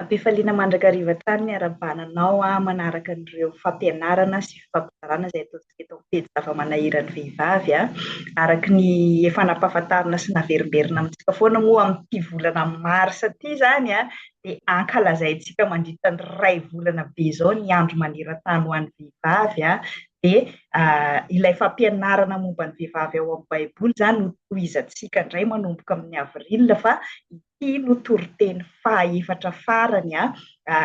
Ampifaliana mandrakariva tany ny ara-bananao manaraka an'ireo fampianarana sy fampizarana izay ataontsika eto amin'ny pejy zava-manahirany vehivavy araky ny efa nampahafantarina sy naverimberina amintsika foana moa amin'ity volana marsa ity zany dia ankalazaintsika mandritra ny 2 volana be izao ny andro maneran-tany ho an'ny vehivavy dia ilay fampianarana momba ny vehivavy ao amin'ny baiboly zany no tohizantsika indray manomboka amin'ny avril fa ity no toriteny faha-efatra farany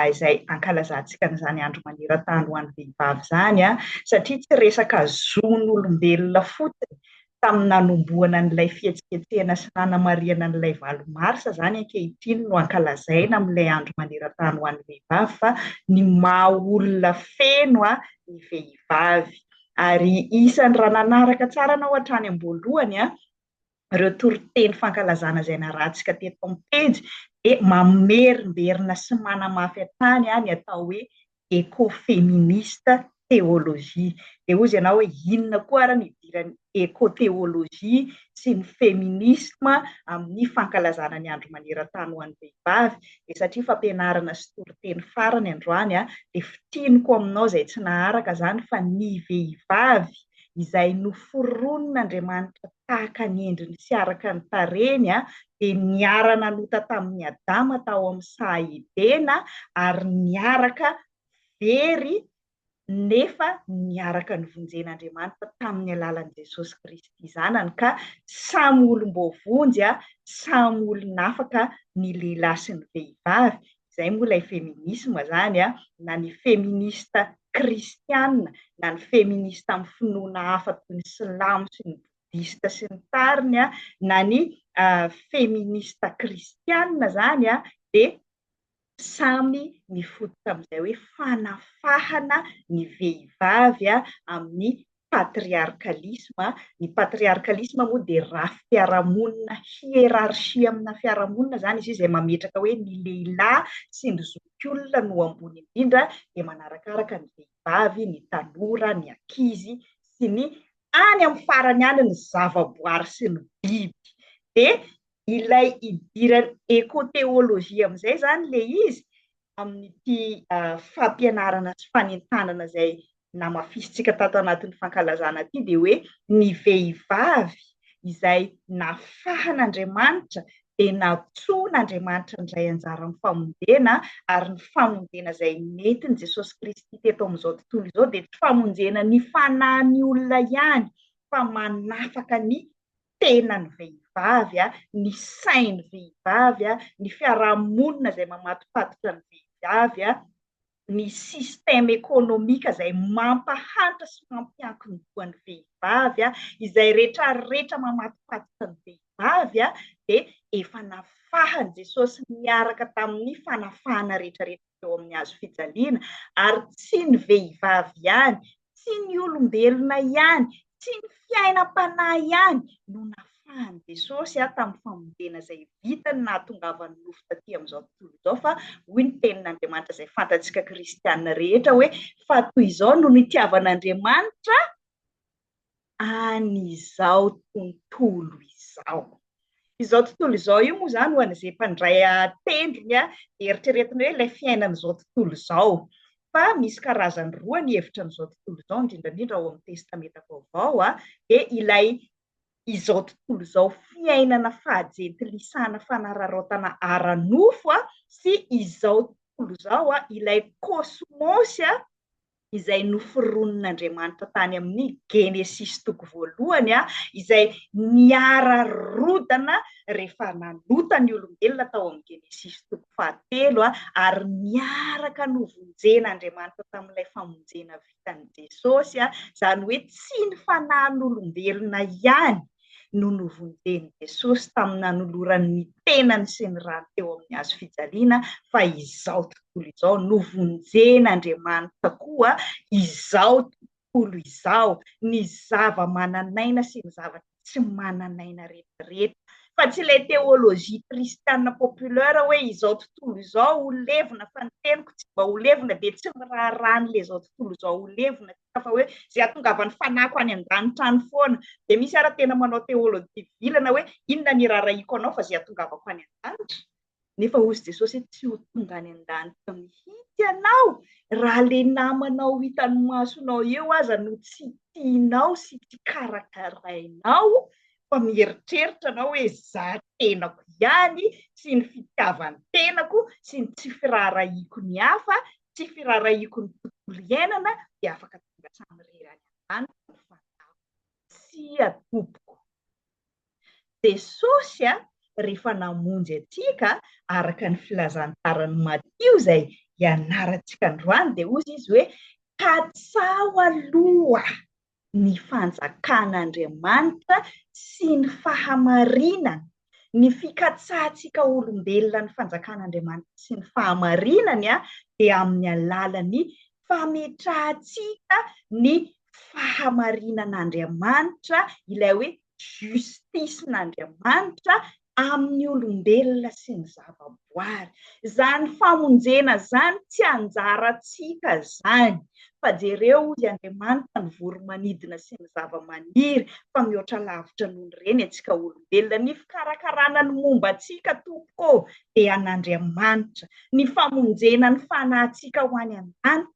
izay ankalazantsika n'izany andro maneran-tany ho an'ny vehivavy zany satria tsy resaka zon'olombelona fotsiny tamin'ny nanomboana n'ilay fihetsiketsehana sy nanamariana n'ilay 8 marsa zany ankehitriny no ankalazaina amin'ilay andro maneran-tany ho an'ny vehivavy fa ny maha olona feno ny vehivavy ary isan'ny raha nanaraka tsara anao hatrany am-boalohany ireo toriteny fankalazana izay narantsika teto amin'ny pejy dia mamerimberina sy manamafy hatrany ny atao hoe ekofeminista teolojia. Dia hozy ianao hoe inona koa ary ny idiran'ny ekoteolojia sy ny feminisma amin'ny fankalazana ny andro maneran-tany ho an'ny vehivavy dia satria fampianarana sy toriteny farany androany dia fitiniko aminao izay tsy naharaka zany fa ny vehivavy izay noforonin'Andriamanitra tahaka ny endriny sy araka ny tarehiny dia niarana nota tamin'ny Adama tao amin'ny saha-edena ary niaraka very nefa niaraka ny vonjen'Andriamanitra tamin'ny alalan'i Jesosy Kristy zanany ka samy olom-bovonjy samy olon'afaka ny lehilahy sy ny vehivavy. Izay moa ilay feminisma zany na ny feminista kristianina na ny feminista amin'ny finoana hafa toy ny silamo sy ny bodista sy ny tariny na ny feminista kristianina zany dia samy mifototra amin'izay hoe fanafahana ny vehivavy amin'ny patriarkalisma. Ny patriarkalisma moa dia rafim-piarahamonina hierarchia amina fiarahamonina zany izy izay mametraka hoe ny lehilahy sy ny zokiolona no ambony indrindra dia manarakaraka ny vehivavy, ny tanora, ny ankizy sy ny any amin'ny farany any ny zavaboary sy ny biby. Dia ilay idiran'ny ekoteolojia amin'izay zany le izy amin'ity fampianarana sy fanentanana izay namafisitsika tato anatin'ny fankalazana ity dia hoe ny vehivavy izay nafahan'Andriamanitra dia natsoan'Andriamanitra indray anjara amin'ny famondena ary ny famondena izay nentin'i Jesosy Kristy teto amin'izao tontolo izao dia tsy famonjena ny fanahin'ny olona ihany fa manafaka ny tenan'ny vehivavy ny sain'ny vehivavy ny fiarahamonina izay mamatopatotra ny vehivavy ny sistema ekônomika izay mampahantra sy mampiankina ny vehivavy izay rehetrarehetra mamatopatotra ny vehivavy dia efa nafahan' Jesosy miaraka tamin'ny fanafahana rehetrarehetra teo amin'ny hazo fijaliana ary tsy ny vehivavy ihany, tsy ny olombelona ihany, tsy ny fiainam-panahy ihany no nafahan' Jesosy tamin'ny famondena izay vitany nahatongavany nofo taty amin'izao tontolo izao fa hoy ny tenin'Andriamanitra izay fantatsika kristianina rehetra hoe fa toy izao no nitiavan'Andriamanitra an'izao tontolo izao. Izao tontolo izao io moa zany ho an'izay mpandray tendrony eritreretina hoe ilay fiainan'izao tontolo izao fa misy karazany roa ny hevitra n'izao tontolo izao indrindrandrindra ao amin'ny testameta vaovao dia ilay izao tontolo izao fiainana fahajentilisana fanararaotana ara-nofo sy izao tontolo izao ilay kosmosy izay noforonin'Andriamanitra tany amin'ny Genesis toko voalohany izay niara-rodana rehefa nanota ny olombelona tao amin'ny Genesis toko 13 ary niaraka novonjen'Andriamanitra tamin'ilay famonjena vitan'i Jesosy izany hoe tsy ny fanahin'olombelona ihany no novonjen'i Jesosy tamin'ny nanoloran'ny tenany sy ny rano teo amin'ny hazo fijaliana fa izao tontolo izao novonjen'Andriamanitra koa izao tontolo izao ny zava-mananaina sy ny zavatra tsy mananaina rehetrarehetra fa tsy ilay teolojia kristianina populaire hoe izao tontolo izao ho levina fa ny teniko tsy mba ho levina dia tsy miraharany izao tontolo izao ho levina fa hoe izay ahatongavany fanahiko any an-danitra any foana dia misy ara tena manao teolojia vilana hoe inona ny raharahiako anao fa izay ahatongavako any an-danitra nefa hozy Jesosy tsy ho tonga any an-danitra mihitsy ianao raha le namanao hitany masonao eo aza no tsy tianao sy tsy karakarainao fa mieritreritra anao hoe za tenako ihany sy ny fitiavan-tenako sy ny tsy firarahiako ny hafa tsy firarahiako ny tontolo iainana dia afaka tonga samirery any an-danitra ny fandao tsy atopoko. Jesosy rehefa namonjy atsika araka ny filazantarany Matio zay ianarantsika androany dia hozy izy hoe katsao aloha ny fanjakan'Andriamanitra sy ny fahamarinany. Ny fikatsahantsika olombelona ny fanjakan'Andriamanitra sy ny fahamarinany dia amin'ny alalan'ny fametrahantsika ny fahamarinan'Andriamanitra ilay hoe justice-n'Andriamanitra amin'ny olombelona sy ny zavaboary. Zany famonjena zany tsy anjarantsika zany fa jereo hozy Andriamanitra ny voromanidina sy ny zavamaniry fa mihoatra lavitra noho ny reny antsika olombelona. Ny fikarakarana ny momba antsika tompoko dia an'Andriamanitra. Ny famonjena ny fanahintsika ho any an-danitra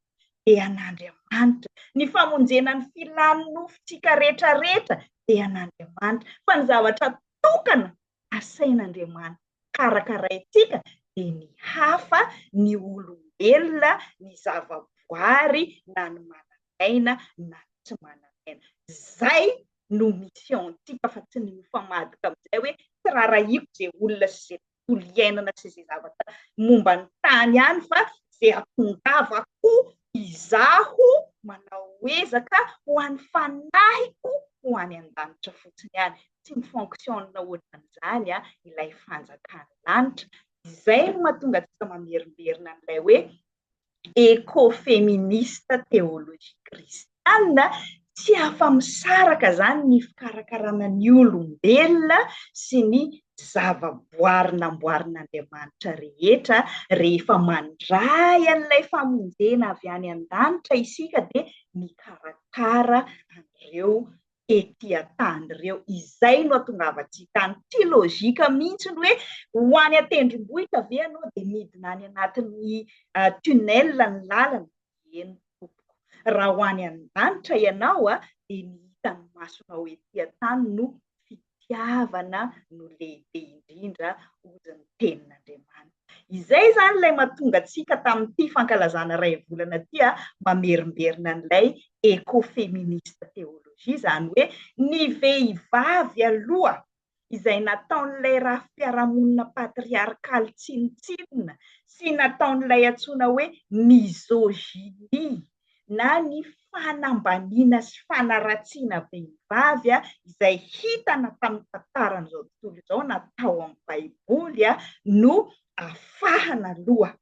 dia an'Andriamanitra. Ny famonjena ny filany nofontsika rehetrarehetra dia an'Andriamanitra. Fa ny zavatra tokana asain'Andriamanitra karakaraintsika dia ny hafa, ny olombelona, ny zavaboary na ny mananaina na tsy mananaina. Zay no missiontsika fa tsy ny mifamadika amin'izay hoe tsy rarahiako zay olona sy zay tontolo iainana sy zay zavatra momba ny tany ihany fa zay atongavako izaho manao ezaka ho an'ny fanahiko ho any an-danitra fotsiny ihany. Tsy mifonctionne ohatran'izany ilay fanjakana lanitra. Izay no mahatonga antsika mamerimberina an'ilay hoe écoféministe théologie kristiana. Tsy afa-misaraka zany ny fikarakarana ny olombelona sy ny zavaboary namboarin'Andriamanitra rehetra rehefa mandray an'ilay famonjena avy any an-danitra isika dia mikarakara an'ireo ety an-tany ireo. Izay no ahatongavantsika any. Tsy lôjika mihitsy hoe ho any an-tendrombohitra ve ianao dia midina any anatin'ny tunnel ny lalana. Eny tompoko. Raha ho any an-danitra ianao dia ny hitan'ny masonao ety an-tany no fitiavana no lehibe indrindra hozy ny tenin'Andriamanitra. Izay zany ilay mahatonga antsika tamin'ity fankalazana iray volana ity mamerimberina an'ilay écoféministe théologie, zany hoe ny vehivavy aloha izay nataon'ilay rafi-piarahamonina patriarkaly tsinitsinina sy nataon'ilay antsoina hoe misogynie na ny fanambaniana sy fanaratsiana vehivavy izay hitana tamin'ny tantaran'izao tontolo izao natao amin'ny baiboly no afahana aloha.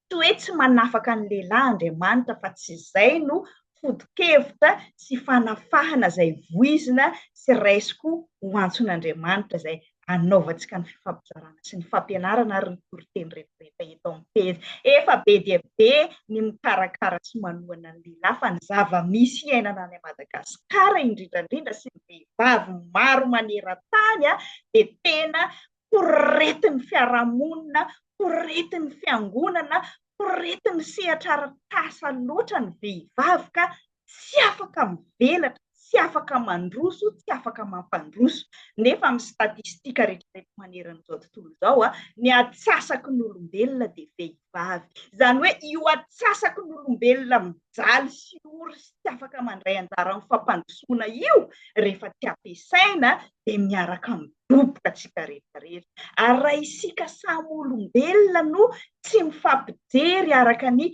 Tsy hoe tsy manafaka ny lehilahy Andriamanitra fa tsy izay no fodi-kevitra sy fanafahana izay voizina sy raisiko ho antson'Andriamanitra izay anaovantsika ny fifampizarana sy ny fampianarana ary ny toriteny rehetrarehetra eto amin'ny pejy. Efa be dia be ny mikarakara sy manohana ny lehilahy fa ny zava-misy iainana any Madagasikara indrindrandrindra sy ny vehivavy maro maneran-tany dia tena poretin'ny fiarahamonina, poretin'ny fiangonana, poretin'ny sehatra arak'asa loatra ny vehivavy ka tsy afaka mivelatra, tsy afaka mandroso, tsy afaka mampandroso. Nefa amin'ny statistika rehetrarehetra maneran'izao tontolo izao ny atsasaky ny olombelona dia vehivavy. Izany hoe io atsasaky ny olombelona mijaly sy ory sy tsy afaka mandray anjara amin'ny fampandrosoana io rehefa tsy ampiasaina dia miaraka midoboka antsika rehetrarehetra. Ary raha isika samy olombelona no tsy mifampijery araka ny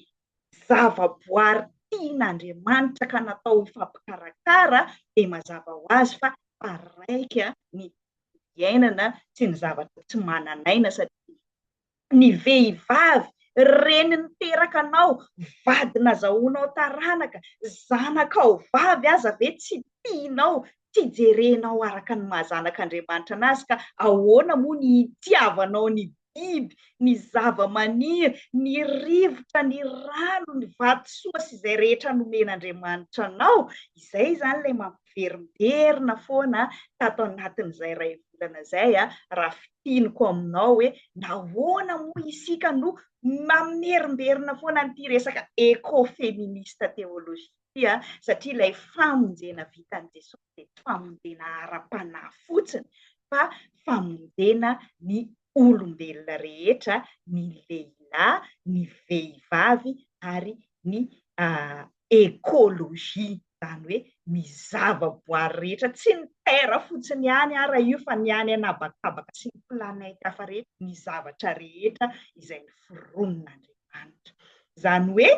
zavaboary tian'Andriamanitra ka natao hifampikarakara dia mazava ho azy fa araika ny iainana sy ny zavatra tsy mananaina satria ny vehivavy reny niteraka anao, vadina zahoanao taranaka, zanakao vavy aza ve tsy tianao, tsy jerenao araka ny mahazanak'Andriamanitra anazy ka ahoana moa ny itiavanao ny biby, ny zava-maniry, ny rivotra, ny rano, ny vatosoa sy izay rehetra nomen'Andriamanitra anao. Izay zany ilay mampiverimberina foana tato anatin'izay iray volana izay raha fitiniko aminao hoe nahoana moa isika no mamerimberina foana an'ity resaka écoféministe théologie satria ilay famonjena vitan'i Jesosy dia tsy famonjena ara-panahy fotsiny fa famonjena ny olombelona rehetra, ny lehilahy, ny vehivavy ary ny écologie, zany hoe ny zavaboary rehetra, tsy ny terre fotsiny ihany ara io fa ny any anabakabaka sy ny planète hafa rehetra, ny zavatra rehetra izay noforonon'Andriamanitra. Zany hoe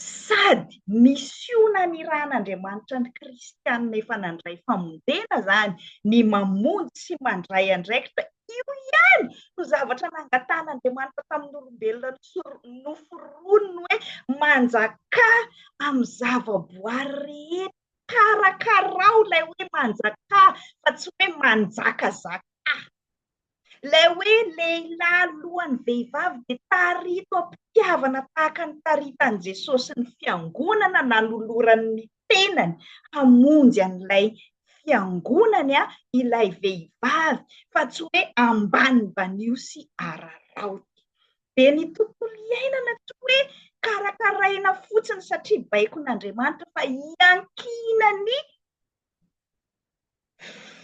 sady misiona ny ran'Andriamanitra ny kristianina efa nandray famonjena zany, ny mamonjy sy mandray andraikitra, io ihany no zavatra nangatan'Andriamanitra tamin'ny olombelona noforono hoe manjaka amin'ny zavaboary rehetra, karakarao ilay hoe manjaka fa tsy hoe manjakazaka. Ilay hoe lehilahy alohan'ny vehivavy dia tarito am-pitiavana tahaka ny taritan'i Jesosy ny fiangonana nanoloran'ny tenany hamonjy an'ilay fiangonany ilay vehivavy fa tsy hoe ambanibanio sy araraoty. Dia ny tontolo iainana tsy hoe karakaraina fotsiny satria baikon'Andriamanitra fa iankinany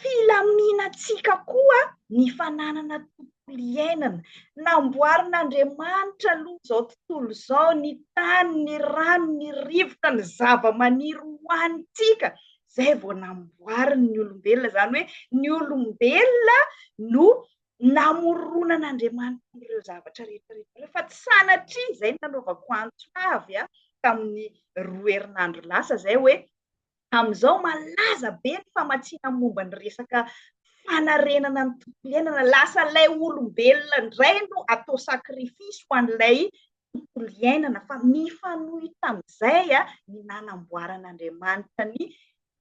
filaminantsika koa ny fananana tontolo iainana. Namboarin'Andriamanitra aloha izao tontolo izao ny tany, ny rano, ny rivotra, ny zava-maniry hoanitsika. Zay vao namboariny ny olombelona, zany hoe ny olombelona no namoronan'Andriamanitra ireo zavatra rehetra fa tsy sanatria izay nanaovako antso avy tamin'ny 2 herinandro lasa zay hoe amin'izao malaza be ny famatsiana momba ny resaka fanarenana ny tontolo iainana, lasa ilay olombelona indray no atao sakrifisy ho an'ilay tontolo iainana fa mifanohy tamin'izay ny nanamboaran'Andriamanitra ny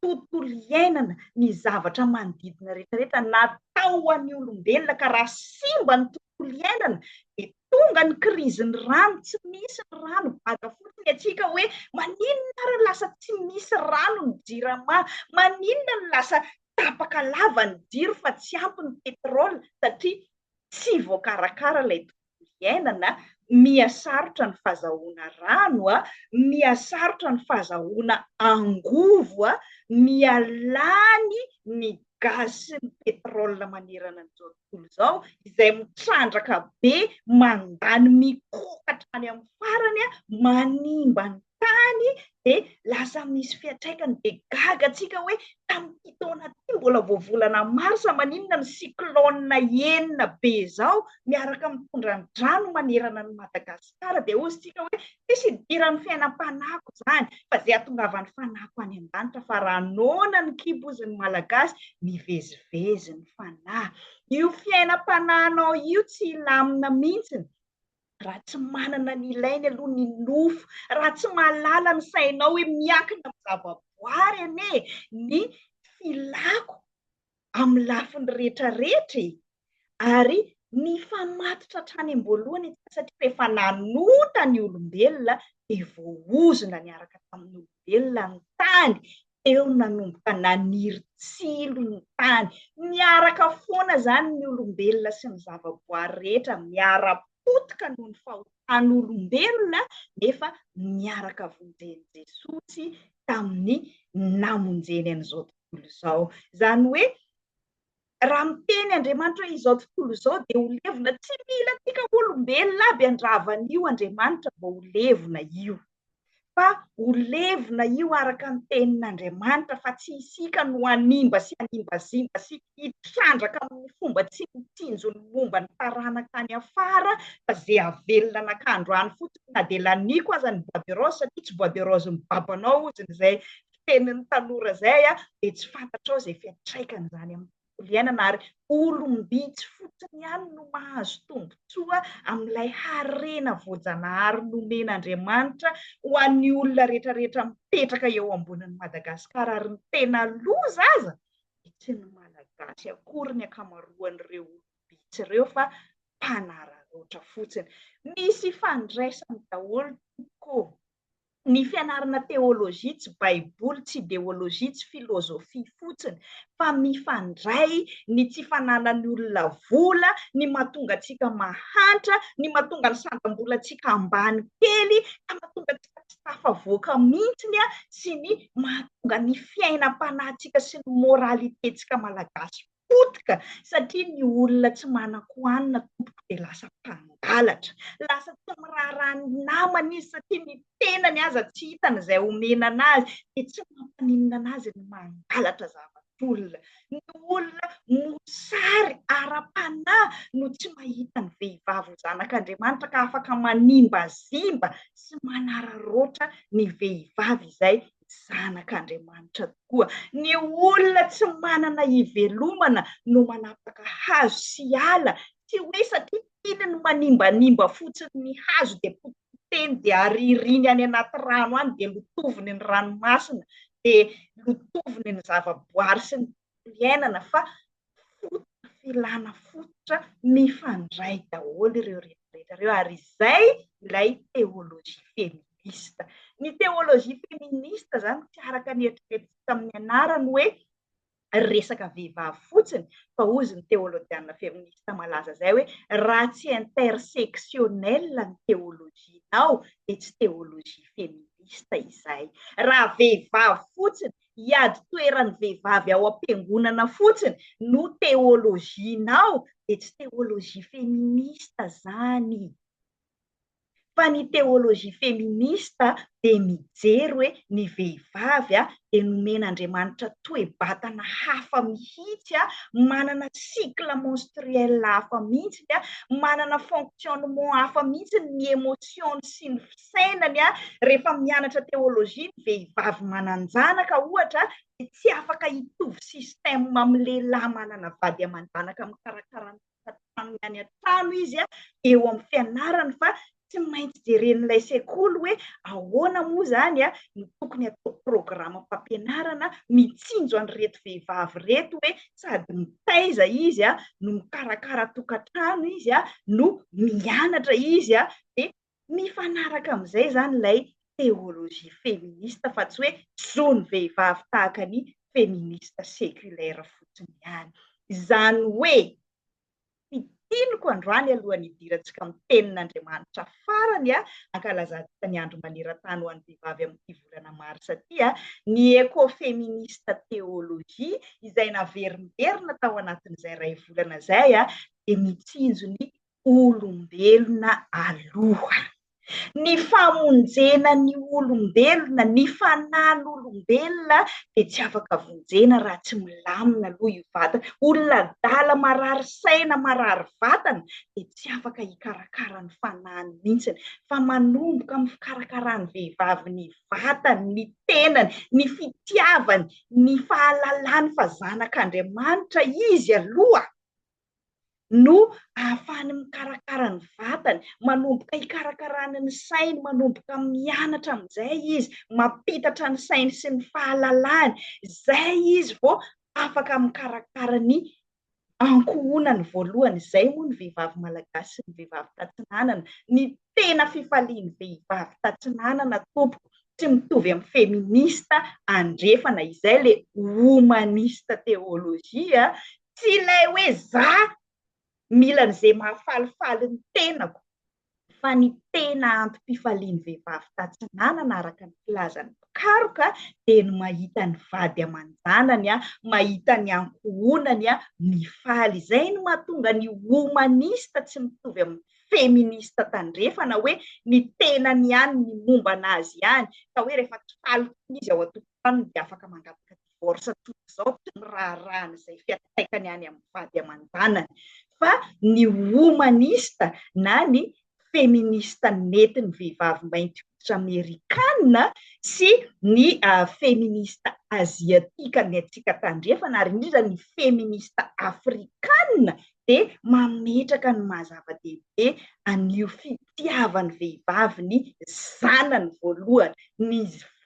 tontolo iainana, ny zavatra manodidina rehetrarehetra natao ho an'ny olombelona ka raha simba ny tontolo iainana dia tonga ny krizin'ny rano, tsy misy ny rano, baka fotsiny atsika hoe maninona ary lasa tsy misy rano ny jirama, maninona ny lasa tapaka lava ny jiro fa tsy ampy ny petrôla satria tsy voakarakara ilay tontolo iainana. Mihasarotra ny fahazahoana rano mihasarotra ny fahazahoana angovo mialany ny gaz sy ny petrôla manerana an'izao tontolo izao izay mitrandraka be mandany mikokatra any amin'ny farany manimba ny tany dia lasa misy fiantraikany dia gaga atsika hoe tamin'ity taona ity mbola voavolana marsa maninona ny cyclone enina be izao miaraka mitondra ny drano manerana ny Madagasikara dia ozintsika hoe tsisy idiran'ny fiainam-panahiko izany fa izay hahatongavan'ny fanahiko any an-danitra fa raha noana ny kibozin'ny malagasy mivezivezy ny fanahy. Io fiainam-panahinao io tsy ilamina mihitsiny raha tsy manana ny ilainy aloha ny nofo, raha tsy mahalala ny sainao hoe miankina amin'ny zavaboary anie ny filako amin'ny lafiny rehetrarehetra ary ny famatotra hatrany am-boalohany satria rehefa nanota ny olombelona dia voaozona niaraka tamin'ny olombelona ny tany, eo nanomboka naniry tsilo ny tany, miaraka foana zany ny olombelona sy ny zavaboary rehetra miara-potika noho ny fahotan'olombelona nefa miaraka vonjeny Jesosy tamin'ny namonjeny an'izao tontolo izao. Zany hoe raha miteny Andriamanitra hoe izao tontolo izao dia ho levona, tsy mila tika olombelona aby andravan'io Andriamanitra vao ho levona io. Fa ho levona io araka ny tenin'Andriamanitra fa tsy isika no hanimba sy hanimbazimba sy hitrandraka amin'ny fomba tsy mitsinjo ny momba ny taranaka any afara fa izay havelona an'androany fotsiny na dia laniko aza ny bois de rose satria tsy bois de rose ny babanao oziny izay fitenin'ny tanora izay dia tsy fantatrao izay fiantraikany izany amin'ny tontolo iainana ary olom-bitsy fotsiny ihany no mahazo tombotsoa amin'ilay harena voajanahary nomen'Andriamanitra ho an'ny olona rehetrarehetra mipetraka eo ambonin'ny Madagasikara ary ny tena loza aza dia tsy ny malagasy akory ny ankamaroan'ireo olom-bitsy ireo fa mpanararoatra fotsiny. Misy ifandraisany daholo tokoa ny fianarana teolojia tsy baiboly, tsy ideolojia, tsy filozofia fotsiny, fa mifandray ny tsy fananany olona vola, ny mahatonga antsika mahantra, ny mahatonga ny sandam-bola antsika ambany kely, ka mahatonga antsika tsy tafavoaka mihitsiny sy ny mahatonga ny fiainam-panahintsika sy ny moralitentsika malagasy potika, satria ny olona tsy manan-koanina tompoko dia lasa mpangalatra, lasa tsy miraharahan'ny namany izy satria ny tenany aza tsy hitany izay omena anazy dia tsy mampaninona anazy ny mangalatra zava-olona. Ny olona mosary ara-panahy no tsy mahita ny vehivavy ho zanak'Andriamanitra ka afaka manimbazimba sy manararoatra ny vehivavy izay zanak'Andriamanitra tokoa. Ny olona tsy manana ivelomana no manapaka hazo sy ala, tsy hoe satria tiany no manimbanimba fotsiny ny hazo dia potipoteny dia aririny any anaty rano any dia lotoviny ny ranomasina dia lotoviny ny zavaboary sy ny iainana, fa fototra filana fototra mifandray daholo ireo rehetrarehetra ireo, ary izay ilay teolojia feminista. Ny teolojia feminista zany tsy araka ny eritreretintsika amin'ny anarany hoe resaka vehivavy fotsiny, fa ozy ny teolôjiana feminista malaza zay hoe raha tsy intersectionnel ny teolojianao dia tsy teolojia feminista izay. Raha vehivavy fotsiny, hiady toeran'ny vehivavy ao am-piangonana fotsiny no teolojianao dia tsy teolojia feminista zany. Fa ny teolojia feminista dia mijery hoe ny vehivavy dia nomen'Andriamanitra toe-batana hafa mihitsy, manana cycle menstruel hafa mihitsy, manana fonctionnement hafa mihitsy ny émotion sy ny fisainany. Rehefa mianatra teolojia ny vehivavy mananjanaka ohatra dia tsy afaka hitovy système amin'ny lehilahy manana vady aman-janaka mikarakara trano any an-trano izy eo amin'ny fianarany, fa tsy maintsy jeren'ilay sekoly hoe ahoana moa zany no tokony atao programa fampianarana mitsinjo an'ireto vehivavy reto hoe sady mitaiza izy no mikarakara tokantrano izy no mianatra izy dia mifanaraka amin'izay zany ilay teolojia feminista, fa tsy hoe zony vehivavy tahaka ny feminista séculaire fotsiny ihany. Izany hoe tiniko androany alohan'ny hidirantsika amin'ny tenin'Andriamanitra farany ankalazantsika ny andro maneran-tany ho an'ny vehivavy amin'ity volana marsa ity, ny écoféministe théologie izay naverinberina tao anatin'izay ray volana izay dia mitsinjo ny olombelona aloha. Ny famonjena ny olombelona, ny fanahin'olombelona dia tsy afaka vonjena raha tsy milamina aloha io vatana. Olona adala marary saina, marary vatana dia tsy afaka hikarakara ny fanahiny mihitsiny, fa manomboka amin'ny fikarakarany vehivavy ny vatany, ny tenany, ny fitiavany, ny fahalalany fa zanak'Andriamanitra izy aloha no ahafahany mikarakara ny vatany, manomboka hikarakarany ny sainy, manomboka mianatra amin'izay izy, mampitatra ny sainy sy ny fahalalany, izay izy vao afaka mikarakara ny ankohonany voalohany. Izay moa ny vehivavy malagasy sy ny vehivavy tatsinanana, ny tena fifalian'ny vehivavy tatsinanana tompoko, tsy mitovy amin'ny feminista andrefana izay le humaniste théologie, tsy ilay hoe za mila an'izay mahafalifaly ny tenako, fa ny tena antom-pifalian'ny vehivavy tatsinanana araka ny filazan'ny mpikaroka dia ny mahita ny vady aman-janany, mahita ny ankohonany mifaly. Izay no mahatonga ny humaniste tsy mitovy amin'ny feminista tandrefana hoe ny tenany ihany ny momba anazy ihany, ka hoe rehefa tsy faliko izy ao an-tokotany dia afaka mangataka divorce toy izao ny raharahany izay fiantraikany any amin'ny vady aman-janany. Fa ny humaniste na ny feminista nentin'ny vehivavy mainty hoditra amerikanina sy ny feminista aziatika ny antsika tandrefana, ary indrindra ny feminista afrikanina dia mametraka ny mahazava-dehibe an'io fitiavan'ny vehivavy ny zanany voalohany, ny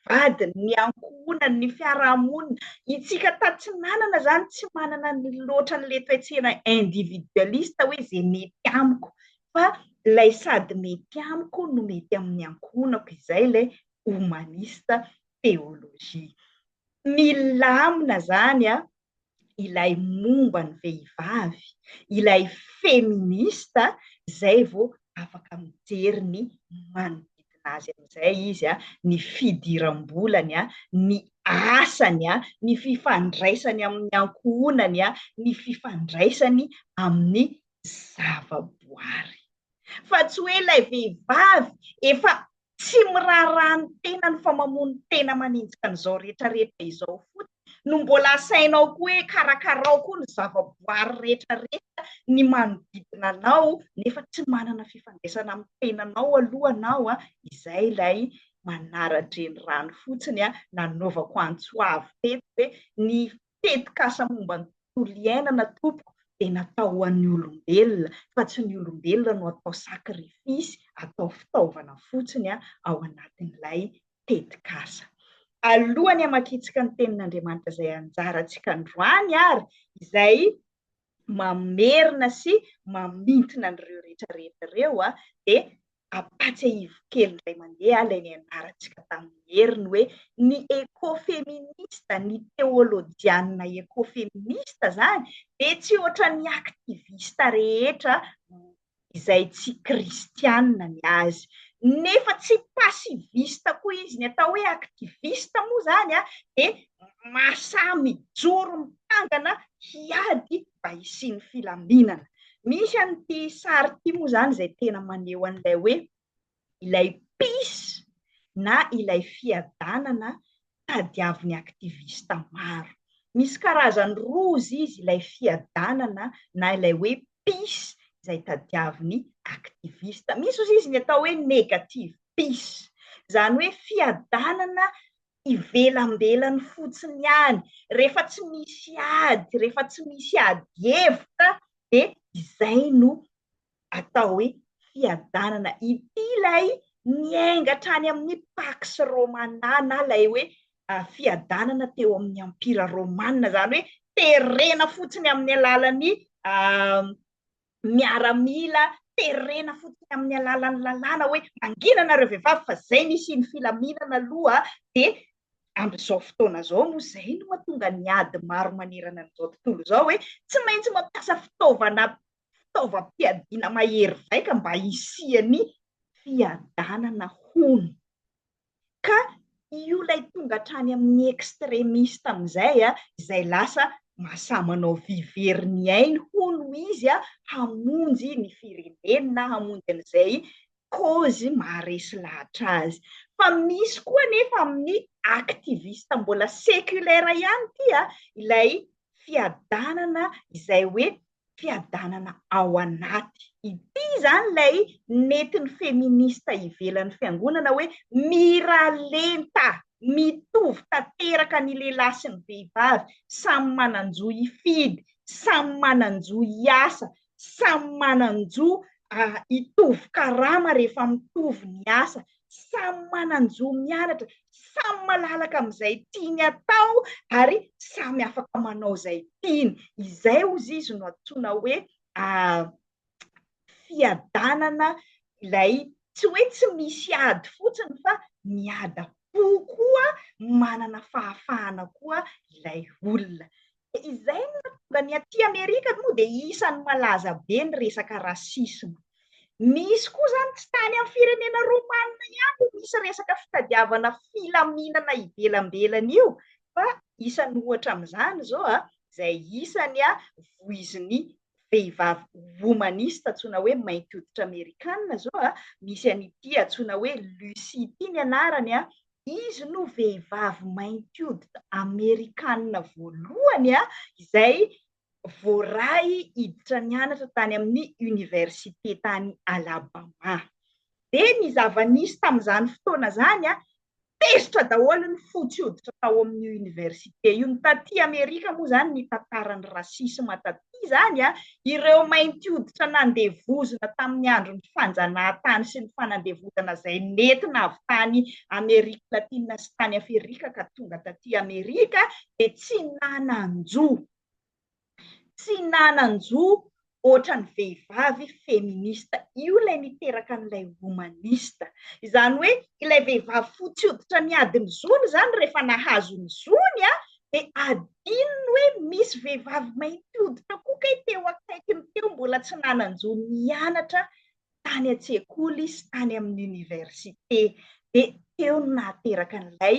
vadiny, ny ankohonany, ny fiarahamonina. Itsika tatsinanana zany tsy manana ny loatra n'ilay toetsena individualista hoe zay mety amiko, fa ilay sady mety amiko no mety amin'ny ankohonako, izay ilay humanista teolojia. Milamina zany ilay momba ny vehivavy, ilay feminista, zay vao afaka mijery ny manodidina azy amin'izay izy ny fidiram-bolany ny asany ny fifandraisany amin'ny ankohonany ny fifandraisany amin'ny zavaboary. Fa tsy hoe ilay vehivavy efa tsy miraharaha ny tenany fa mamono tena manenjika an'izao rehetrarehetra izao fotsiny no mbola asainao koa hoe karakarao koa ny zavaboary rehetrarehetra ny manodidina anao nefa tsy manana fifandraisana amin'ny tenanao aloha anao izay ilay manaratra ny rano fotsiny nanaovako antsoavy teto hoe ny tetikasa momba ny tontolo iainana tompoko dia natao ho an'ny olombelona fa tsy ny olombelona no atao sakrifisy, atao fitaovana fotsiny ao anatin'ilay tetikasa. Alohany hamakitsika ny tenin'Andriamanitra izay anjarantsika androany ary izay mamerina sy mamintona an'ireo rehetrarehetra ireo dia apatsiahivo kely indray mandeha ilay nianarantsika tamin'ny heriny hoe ny ekofeminista, ny teolôjiana ekofeminista zany dia tsy ohatra ny aktivista rehetra izay tsy kristianina ny azy. Nefa tsy pasivista koa izy ny atao hoe aktivista moa zany dia masahy mijoro mitangana hiady mba hisian'ny filaminana. Misy an'ity sary ity moa zany izay tena maneho an'ilay hoe ilay pisy na ilay fiadanana tadiavin'ny aktivista maro. Misy karazany roa izy ilay fiadanana na ilay hoe pisy izay tadiavin'ny aktivista. Misy izy ny atao hoe negative pisy, izany hoe fiadanana ivelambelany fotsiny ihany, rehefa tsy misy ady, rehefa tsy misy ady hevitra dia izay no atao hoe fiadanana. Ity ilay niainga hatrany amin'ny Pax Romana na ilay hoe fiadanana teo amin'ny Ampira Romanina, izany hoe terena fotsiny amin'ny alalan'ny miaramila, terena fotsiny amin'ny alalan'ny lalàna hoe mangina anareo vehivavy fa izay nisy ny filaminana aloha dia amin'izao fotoana izao moa izay no mahatonga ny ady maro manerana an'izao tontolo izao hoe tsy maintsy mampiasa fitaovam-piadiana mahery vaika mba hisiany fiadanana hono. Ka io ilay tonga hatrany amin'ny ekstremista amin'izay izay lasa mahasahy manao vivery ny ainy hono izy hamonjy ny firenena, hamonjy an'izay kôzy maharesy lahatra azy. Fa misy koa nefa amin'ny aktivista mbola sekulera ihany ity ilay fiadanana izay hoe fiadanana ao anaty. Ity zany ilay nentin'ny feminista ivelan'ny fiangonana hoe miralenta, mitovy tanteraka ny lehilahy sy ny vehivavy, samy mananjo hifidy, samy mananjo hiasa, samy mananjo hitovy karama rehefa mitovy ny asa, samy mananjo mianatra, samy malalaka amin'izay tiany atao ary samy afaka manao izay tiany. Izay hozy izy no antsoina hoe fiadanana ilay tsy hoe tsy misy ady fotsiny fa miada-po koa, manana fahafahana koa ilay olona. Izay no natonga ny aty Amerika moa dia isan'ny malaza be ny resaka rasisma. Misy koa zany tsy tany amin'ny firenena romanina ihany misy resaka fitadiavana filaminana ivelambelana io, fa isany ohatra amin'izany zao izay isany voizin'ny vehivavy humanista antsoina hoe mainty hoditra Amerikanina zao misy an'ity antsoina hoe Lucy ity ny anarany izy no vehivavy mainty hoditra Amerikanina voalohany izay voaray hiditra nianatra tany amin'ny université tany Alabama. Dia ny zava-nisy tamin'izany fotoana zany tezitra daholo ny fotsy hoditra tao amin'ny université io. Ny taty Amerika moa zany ny tantaran'ny rasisma taty zany ireo mainty hoditra nandevozina tamin'ny andron'ny fanjanahantany sy ny fanandevozana izay nentina avy tany Amerika Latina sy tany Afrika ka tonga taty Amerika dia tsy nananjo ohatra ny vehivavy feminista, io ilay niteraka an'ilay humanista. Izany hoe ilay vehivavy fotsy hoditra miady ny zony zany rehefa nahazo ny zony dia adinony hoe misy vehivavy mainty hoditra koa kay teo akaikiny teo mbola tsy nanan-jony nianatra tany an-tsekoly sy tany amin'ny université. Dia teo no nahateraka an'ilay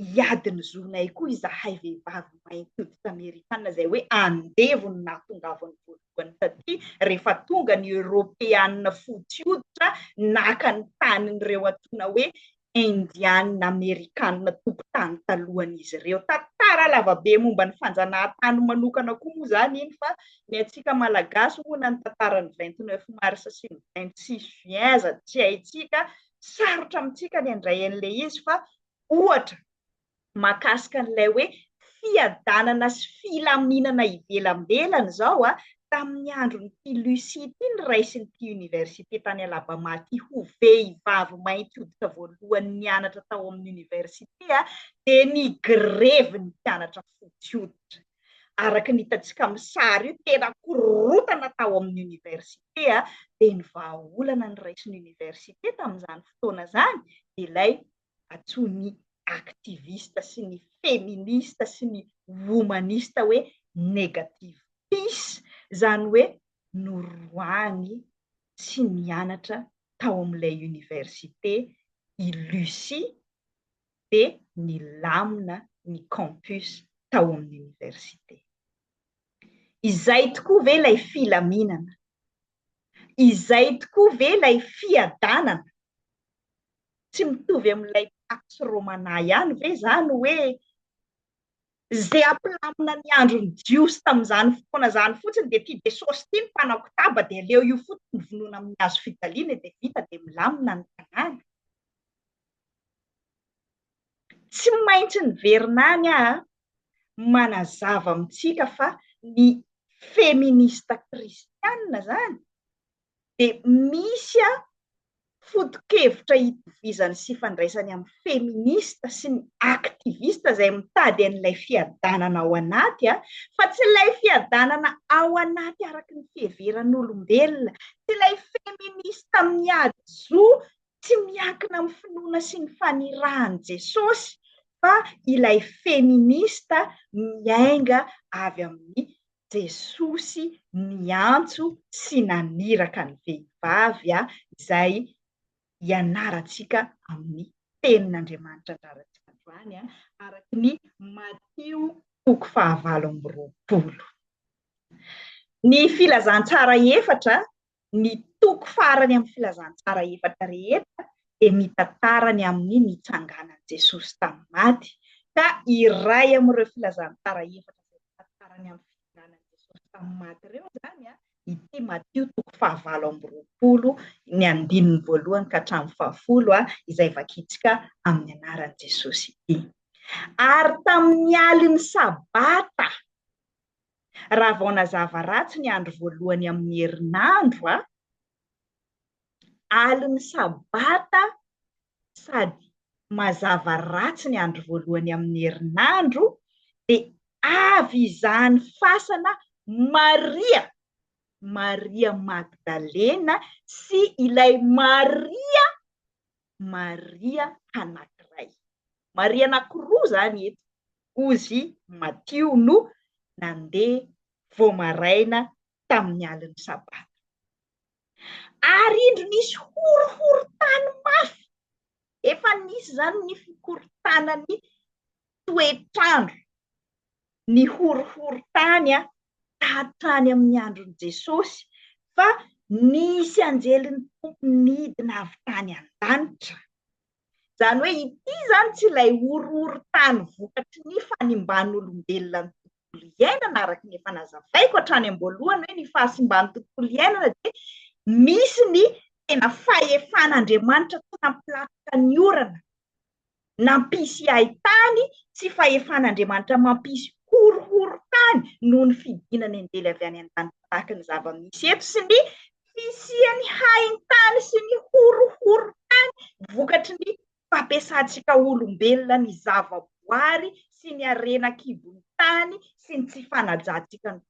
iadiny zonay koa izahay vehivavy mainty hoditra amerikana izay hoe andevony nahatongavany voalohany satria rehefa tonga ny Europeanina fotsy hoditra naka ny tanin'ireo antsoina hoe indianina amerikanina tompon-tany talohan'izy ireo. Tantara lavabe momba ny fanjanahantany manokana koa moa zany iny, fa ny antsika malagasy moa ny tantaran'ny 29 mars sy ny 26 juin aza tsy haitsika, sarotra amintsika ny handray an'ilay izy, fa ohatra makasika an'ilay hoe fiadanana sy filaminana ivelambelany zao tamin'ny andron'ity Lucie ity ny raisin'ity université tany Alabama ity, ho vehivavy mainty hoditra voalohany nianatra tao amin'ny université dia ny grevy ny mpianatra fotsy hoditra. Araka ny hitantsika amin'ny sary io tena korotana tao amin'ny université dia ny vahaolana ny raisin'ny université tamin'izany fotoana zany dia ilay antsoiny aktivista sy ny feminista sy ny humanista hoe negative peace, izany hoe noroany sy nianatra tao amin'ilay université i Lucie dia nilamina ny campus tao amin'ny université. Izay tokoa ve ilay filaminana? Izay tokoa ve ilay fiadanana? Tsy mitovy amin'ilay Pax Romana ihany ve zany hoe zay ampilamina ny androny Jiosy tamin'izany fotoana zany fotsiny dia ity Jesosy ity ny mpanao kitaba dia leo io fotsiny vonoina amin'ny hazo fijaliana dia vita dia milamina ny tanàna. Tsy maintsy ny verina any manazava amintsika fa ny feminista kristianina zany dia misy foto-kevitra hitovizany sy fandraisany amin'ny feminista sy ny aktivista izay mitady an'ilay fiadanana ao anaty fa tsy ilay fiadanana ao anaty araka ny fiheveran'olombelona, tsy ilay feminista miady zo tsy miankina amin'ny finoana sy ny fanirahan'i Jesosy, fa ilay feminista miainga avy amin'ny Jesosy niantso sy naniraka ny vehivavy izay ianarantsika amin'ny tenin'Andriamanitra andrarantsika androany araka ny Mateo 7:20. Ny filazantsara efatra, ny toko farany amin'ny filazantsara efatra rehetra dia mitantara ny amin'ny nitsanganan'i Jesosy tamin'ny maty, ka iray amin'ireo filazantsara efatra izay mitantarany amin'ny fitsanganan'i Jesosy tamin'ny maty ireo zany ity Mateo 7:20 ny andininy voalohany ka hatramin'ny 10 izay vakitsika amin'ny anaran'i Jesosy ity. Ary tamin'ny aliny sabata, raha vao nazava ratsy ny andro voalohany amin'ny herinandro, aliny sabata sady mazava ratsy ny andro voalohany amin'ny herinandro dia avy izany fasana Maria Magdalena sy ilay Maria anankiray. Maria anankiroa zany eto, ozy Mateo no nandeha vao maraina tamin'ny aliny sabata. Ary indro nisy horohoro-tany mafy, efa nisy zany ny fikorontanany toetrandro, ny horohoro-tany hatrany amin'ny andron'i Jesosy, fa nisy anjeliny tompony nidina avy tany an-danitra. Izany hoe ity zany tsy ilay horohoro-tany vokatry ny fanimban'olombelona ny tontolo iainana araka ny efa nazavaiko hatrany am-boalohany hoe ny fahasimban'ny tontolo iainana dia misy ny tena fahefan'Andriamanitra tsy nampilatoka ny orana, nampisy haitany sy fahefan'Andriamanitra mampisy horohoro-tany noho ny fidinany andely avy any an-danitra tahaka ny zava-misy eto sy ny fisiany hain-tany sy ny horohoro-tany vokatry ny fampiasantsika olombelona ny zava-boary sy ny harena kibon'ny tany sy ny tsy fanajantsika ny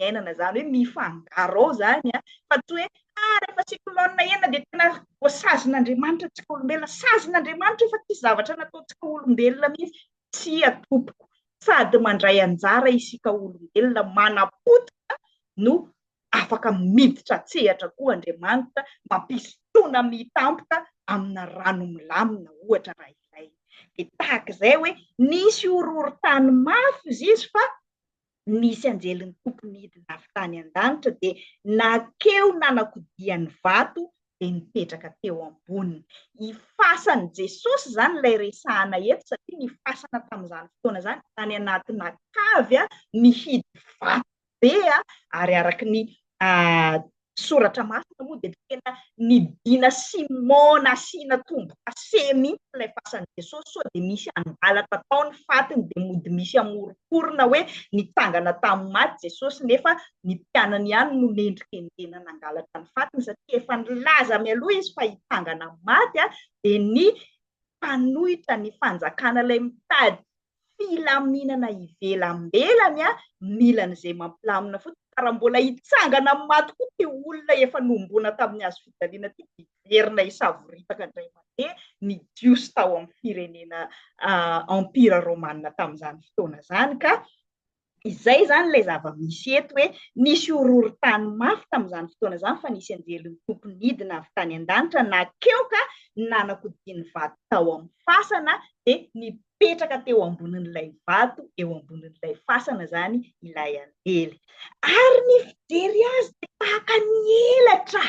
fiainana zany hoe mifangaro ao zany fa tsy hoe rehefa siklôna ena dia tena voasazon'Andriamanitra tsika olombelona, sazon'Andriamanitra efa tsisy zavatra nataontsika olombelona mihitsy, tsy atompoko sady mandray anjara isika olombelona manapotika no afaka miditra tsehatra koa Andriamanitra mampisotroana mitampoka amina rano milamina ohatra raha ilay. Dia tahaka izay hoe nisy horohorontany mafy izy fa nisy anjeliny tompony hidina avy tany an-danitra dia nakeo nanakodiany vato dia nipetraka teo amboniny. Ifasan'i Jesosy zany ilay resahana eto satria nifasana tamin'izany fotoana zany tany anatina kavy mihidy vato be ary araka ny soratra masina moa dia tena nidina Simona asiana tombo-kase mihitsy ilay fasan'i Jesosy sao dia misy angalatra ataony fatiny dia mody misy amorokorona hoe nitsangana tamin'ny maty Jesosy nefa ny mpianany ihany no nendrika tena nangalatra ny fatiny satria efa nilaza mialoha izy fa hitsangana maty dia ny mpanohitra ny fanjakana ilay mitady filaminana ivelambelany milan'izay mampilamina fotsiny raha mbola hitsangana maty koa ty olona efa nombona tamin'ny hazo fijaliana ty verina isavoritaka indray mandeha ny jiosy tao amin'ny firenena empira romanina tamin'izany fotoana zany. Ka izay zany ilay zava-misy eto hoe nisy horohorontany mafy tamin'izany fotoana zany fa nisy anjeliny tompony hidina avy tany an-danitra nakeo ka nanakodiany vato tao amin'ny fasana dia nipetraka teo ambonin'ilay vato eo ambonin'ilay fasana zany ilay anjely ary ny fijery azy dia tahaka ny elatra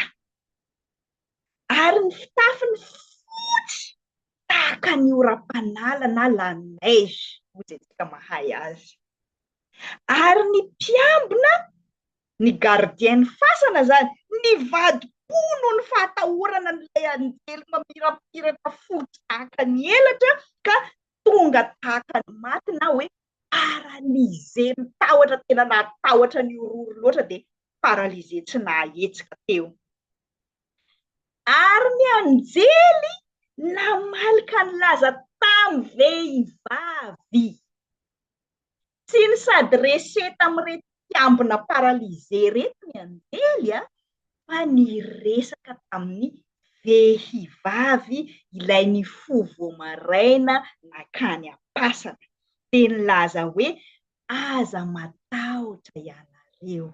ary ny fitafiny fotsy tahaka ny oram-panala na la neige hoy isika mahay azy ary ny mpiambina ny gardienne fasana zany ny vadi-po no ny fahatahorana n'ilay anjely mamirapiratra fotsy tahaka ny elatra ka tonga tahaka ny maty na hoe paralysé mitahotra tena natahotra ny ororo loatra dia paralysé tsy nahetsika teo ary ny anjely namalika nilaza tamin'ny vehivavy tsy ny sady reseta amin'irety mpiambina paralysé reto ny anjely fa niresaka tamin'ny vehivavy ilay ny fovo maraina nakany am-pasana dia nilaza hoe aza matahotra ianareo.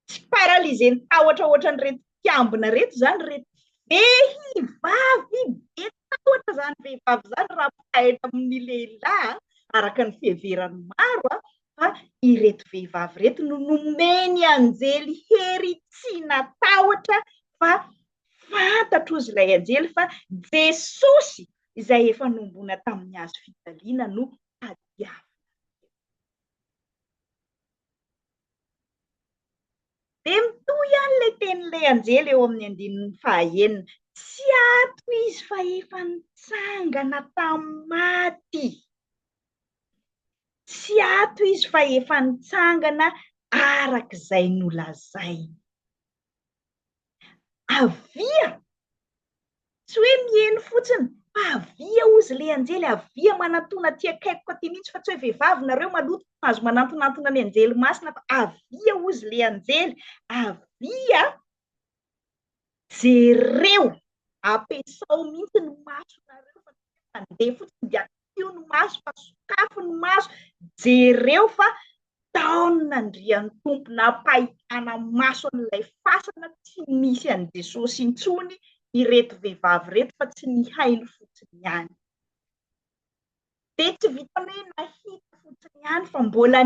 Tsy paralysé nitahotra ohatran'ireto mpiambina reto zany reto vehivavy be tahotra zany vehivavy zany raha mpahitra amin'ny lehilahy araka ny fiheverany maro fa ireto vehivavy reto no nomeny anjely hery tsy natahotra fa fantatro izy ilay anjely fa Jesosy izay efa nombona tamin'ny hazo fijaliana no tadiavina. Dia mitohy ihany ilay tenin'ilay anjely eo amin'ny andinin'ny fahaenina tsy ato izy fa efa nitsangana tamin'ny maty. Tsy ato izy fa efa nitsangana arak'izay nolazainy. Avia tsy hoe mihaino fotsiny fa avia ozy ilay anjely avia manantona aty akaikiko aty mihitsy fa tsy hoe vehivavy nareo maloto azo manantonantona ny anjely masina fa avia ozy ilay anjely avia jereo ampiasao mihitsy ny masonareo fa mandeha fotsiny dia akio ny maso fa sokafo ny maso jereo fa taon'Andrian'ny tompo nampahitana maso an'ilay fasana tsy misy an'i Jesosy intsony ireto vehivavy reto fa tsy ny hainy fotsiny ihany. Dia tsy vitany hoe nahita fotsiny ihany fa mbola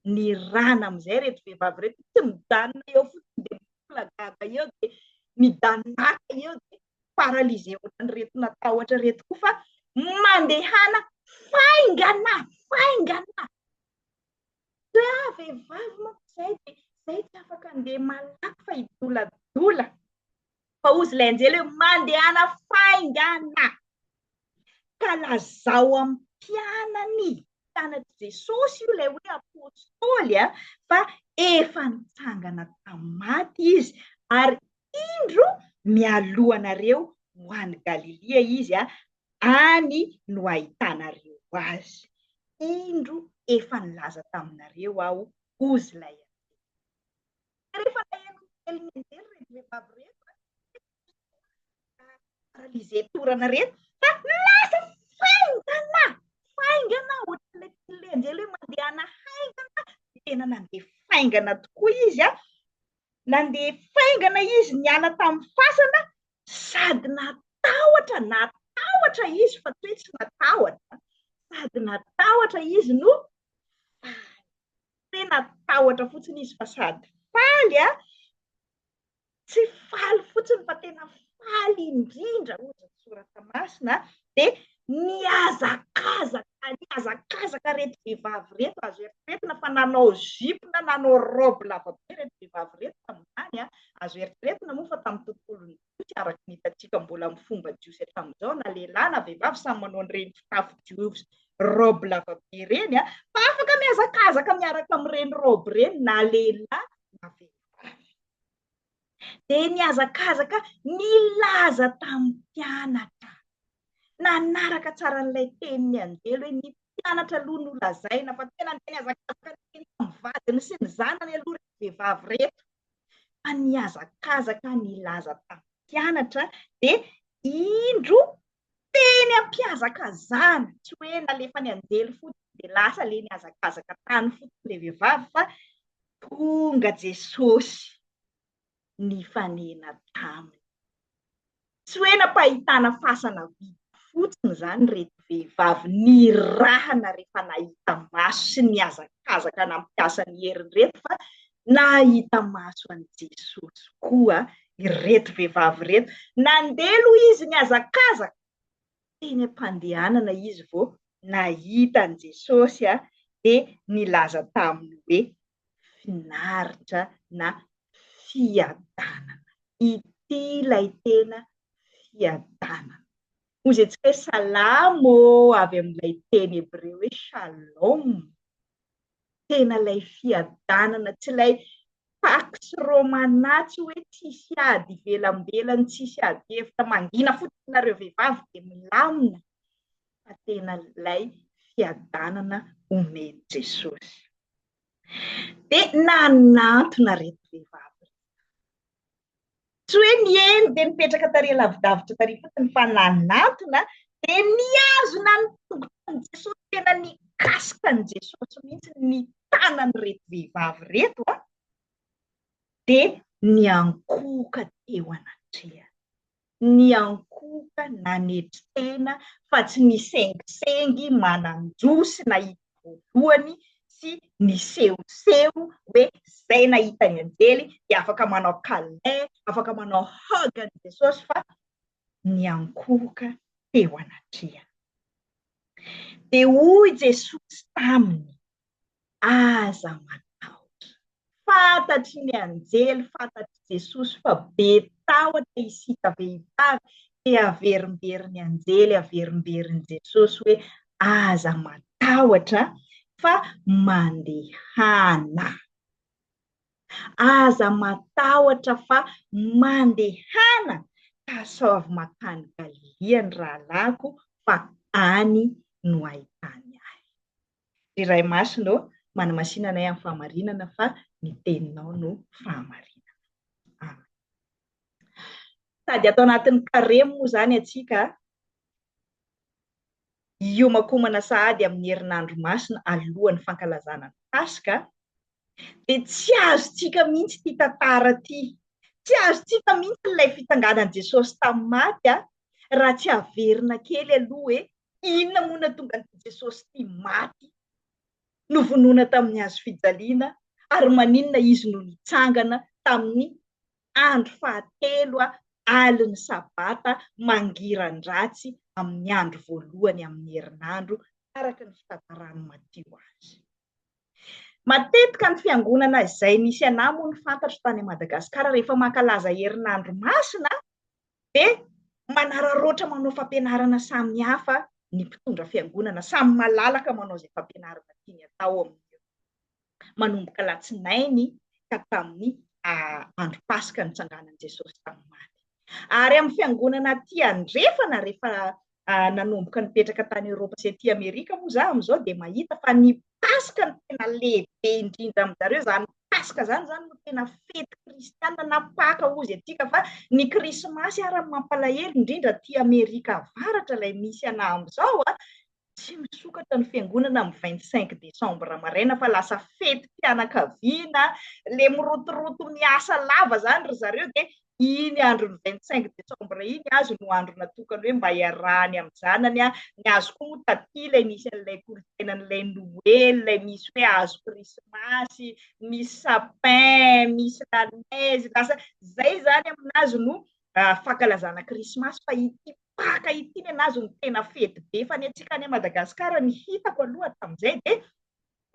nirana amin'izay reto vehivavy reto tsy mijanona eo fotsiny dia mbola gaga eo dia midanaka eo dia paralysé ohatran'ireto natahotra reto koa fa mandehana faingana vehivavy moa izay dia izay tsy afaka andeha malaky fa idoladola fa ozy ilay anjely hoe mandehana faingana ka lazao amin'ny mpianat'i Jesosy io ilay hoe apôstôly fa efa nitsangana tamin'ny maty izy ary indro mialohanareo ho any Galilea izy any no ahitanareo azy. Indro efa nilaza taminareo aho ozy ilay rehefa elon'entely reto vehivavy reto paralysé torana reto fa lasa faingana ohatran'ilay tilenjely hoe mandehana haingana tena nandeha faingana tokoa izy a nandeha faingana izy niala tamin'ny fasana sady natahotra izy fa tsy hoe tsy natahotra sady natahotra izy no tena natahotra fotsiny izy fa sady faly a tsy faly fotsiny fa tena faly indrindra ozy soratra masina dia niazakazaka reto vehivavy reto azo eritreretina fa nanao zipo na nanao robe lava be reto vehivavy reto tamin'izany a azo eritreretina moa fa tamin'ny tontolony jiosy araka ny hitantsika mbola amin'ny fomba jiosy hatramin'izao na lehilahy na vehivavy samy manao an'ireny fitafy jiosy robe lava be reny a fa afaka miazakazaka miaraka amin'ireny robe reny na lehilahy na vehivavy dia niazakazaka nilaza tamin'ny mpianatra nanaraka tsara n'ilay teniny anjely hoe ny mpianatra aloha no lazaina fa tena niazakazaka ny vadiny sy ny zanany aloha reto vehivavy reto fa niazakazaka nilaza tamin'ny mpianatra dia indro teny am-piazakazana tsy hoe nalefa ny anjely fotsiny dia lasa le niazakazaka tany fotsiny le vehivavy fa tonga Jesosy nifanena taminy tsy hoe nampahitana fasana vita fotsiny zany reto vehivavy nirahana rehefa nahita maso sy niazakazaka nampiasa ny heriny reto fa nahita maso an' Jesosy koa ireto vehivavy reto nandelo izy niazakazaka teny am-pandehanana izy vao nahita an' Jesosy a dia nilaza taminy hoe finaritra na fiadanana ity ilay tena fiadanana ozy antsika hoe salamo avy amin'ilay teny hebreo hoe shalom tena ilay fiadanana tsy ilay pax romana tsy hoe tsisy ady ivelambelany tsisy ady hevitra mangina fotsiny nareo vehivavy dia milamina fa tena ilay fiadanana omeny Jesosy dia nanantona reto vehivavy tsy hoe nieny dia nipetraka tarehy lavidavitra tarehy fotsiny fa nanantona dia niazona ny tongotrany Jesosy tena nikasika an' Jesosy mihitsy ny tanany reto vehivavy reto a dia niankoka teo anatrehany niankoka nanetritena fa tsy nisengisengy mananjosy nahita voalohany sy nisehoseho hoe zay nahita ny anjely dia afaka manao kalay afaka manao hug an' Jesosy fa niankoka teo anatrehany dia hoy Jesosy taminy aza matahotra fantatry ny anjely fantatry Jesosy fa be tahotra isika vehivavy dia averimberiny anjely averimberiny Jesosy hoe aza matahotra fa mandehana aza matahotra fa mandehana ka sao avy makany Galilea ny rahalako fa any no ahitany ahy iray masonao manamasinanay amin'ny fahamarinana fa ny teninao no fahamarinana sady atao anatin'ny karemo moa zany atsika iomakomana sahady amin'ny herinandro masina alohan'ny fankalazana ny Pasika dia tsy azontsika mihitsy ty tantara ty tsy azontsika mihitsy ilay fitanganan Jesosy tamin'ny maty raha tsy averina kely aloha hoe inona moa nahatonga an'ity Jesosy ty maty novonoina tamin'ny hazo fijaliana ary maninona izy no nitsangana tamin'ny andro fahatelo aliny sabata mangiran-dratsy amin'ny andro voalohany amin'ny herinandro araka ny fitantarany Mateo azy matetika ny fiangonana izay nisy anahy moa ny fantatro tany Madagasikara rehefa mankalaza herinandro masina dia manararoatra manao fampianarana samihafa ny mpitondra fiangonana samy malalaka manao izay fampianarana tiany atao amin'io manomboka alatsinainy ka tamin'ny andro Pasika nitsanganan Jesosy tamin'ny maty ary amin'ny fiangonana ty andrefana rehefa nanomboka nipetraka tany Eropa sy aty Amerika moa za am'izao dia mahita fa ny Pasika no tena lehibe indrindra amin'zareo zany. Pasika zany no tena fety kristianina na Paka ozy atsika fa ny krismasy ary mampalahelo indrindra aty Amerika avaratra ilay misy anah am'izao tsy misokatra ny fiangonana amin'ny 25 Desambra maraina fa lasa fety mpianakaviana, le mirotoroto miasa lava zany ry zareo dia iny andro ny 25 Desambra iny azo no andro natokana hoe mba hiarahany amin'ny zanany ny azo koa moa taty ilay misy an'ilay kolontsainan'ilay Noël, ilay misy hoe azo krismasy, misy sapin, misy la neige, lasa zay zany aminazy no fankalazana krismasy fa ity Paka ity ny anazy no tena fety be fa ny atsika any Madagasikara ny hitako aloha tamin'izay dia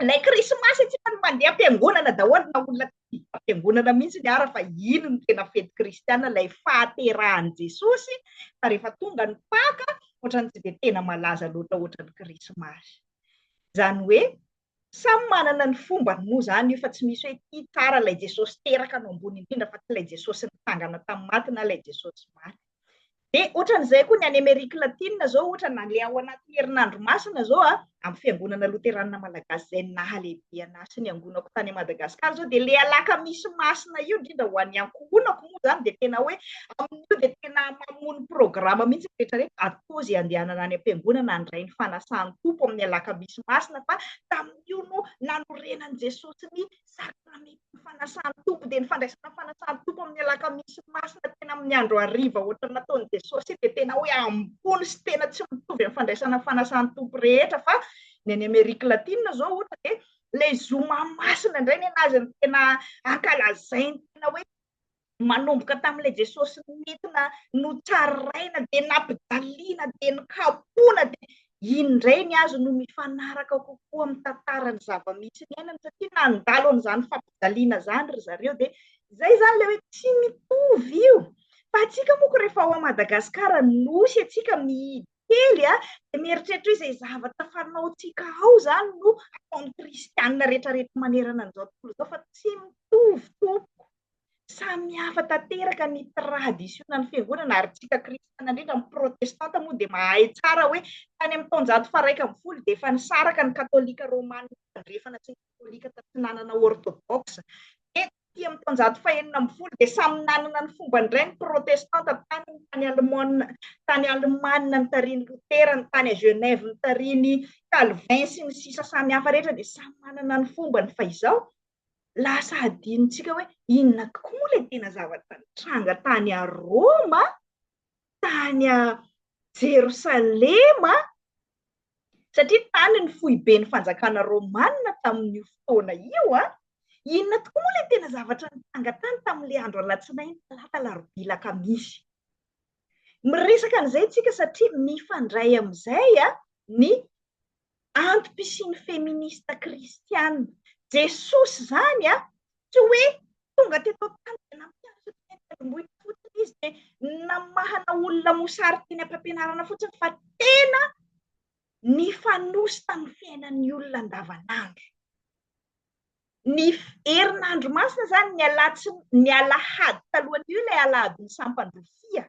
ilay krismasy atsika no mandeha am-piangonana daholo na olona tia am-piangonana mihitsy ny ara fa iny no tena fety kristianina ilay fahaterahan'i Jesosy fa rehefa tonga ny Paka ohatrany tsy dia tena malaza loatra ohatran'ny krismasy. Zany hoe samy manana ny fombany moa zany io fa tsy misy hoe ity tsara ilay Jesosy teraka no ambony indrindra fa tsy ilay Jesosy nitsangana tamin'ny maty na ilay Jesosy maty. Dia ohatran'izay koa ny any Amerika Latina zao ohatra na le ao anatin'ny herinandro masina zao amin'ny fiangonana loterana malagasy izay nahalehibe anahy sy ny angonako tany Madagasikara zao dia le alakamisy masina io indrindra ho an'ny ankohonako moa zany dia tena hoe amin'io dia tena mamono programa mihitsy rehetrarehetra atao izay andehanana any am-piangonana handray ny fanasan'ny tompo amin'ny alakamisy masina fa tamin'io no nanorenan'i Jesosy ny sakramety ny fanasan'ny tompo dia ny fandraisana fanasan'ny tompo amin'ny alakamisy masina tena amin'ny andro hariva ohatra nataony Jesosy dia tena hoe ambony sy tena tsy mitovy amin'ny fandraisana fanasan'ny tompo rehetra fa ny any Amerika Latina zao ohatra dia ilay zoma masina indray ny anazy ny tena ankalazainy tena hoe manomboka tamin'ilay Jesosy nentina notsaraina dia nampijaliana dia nikapoana dia iny indray ny azo no mifanaraka kokoa amin'ny tantarany zava-misy ny ainany satria nandalo an'izany fampijaliana zany ry zareo dia zay zany ilay hoe tsy mitovy io. Fa atsika moa rehefa ao Madagasikara nosy atsika mihidy kely dia mieritreritra hoe izay zavatra fanaontsika ao zany no ataon'ny kristianina rehetrarehetra manerana an'izao tontolo izao fa tsy mitovy tompoko. Samy hafa tanteraka ny tradisiona ny fiangonana ary tsika kristiana indrindra ny protestanta moa dia mahay tsara hoe tany amin'ny taonjato faha 1 dia efa nisaraka ny katolika romanina fandrefana sy ny katolika tatsinanana orthodoxe. Ty amin'ny taonjato faha 9 dia samy nanana ny fomba indray ny protestanta tany Alemanina ny tariany Lutera, ny tany Genève ny tariany Calvin sy ny sisa samy hafa rehetra dia samy manana ny fombany fa izao lasa adinontsika hoe inona koa ilay tena zavatra nitranga tany a Roma, tany a Jerosalema satria tany ny foibe ny fanjakana Romanina tamin'io fotoana io inona tokoa moa ilay tena zavatra nitranga tany tamin'ilay andro alatsinainy talata alarobia alakamisy. Miresaka an'izay tsika satria mifandray amin'izay ny antom-pisiany feminista kristianina. Jesosy zany tsy hoe tonga teto tany dia nampianatra teny fotsiny izy dia namahana olona mosary teny am-pampianarana fotsiny fa tena nifanosy tamin'ny fiainan'ny olona andavanandro. Ny herinandro masina zany ny alahady talohan'io ilay alahadin'ny sampandrofia.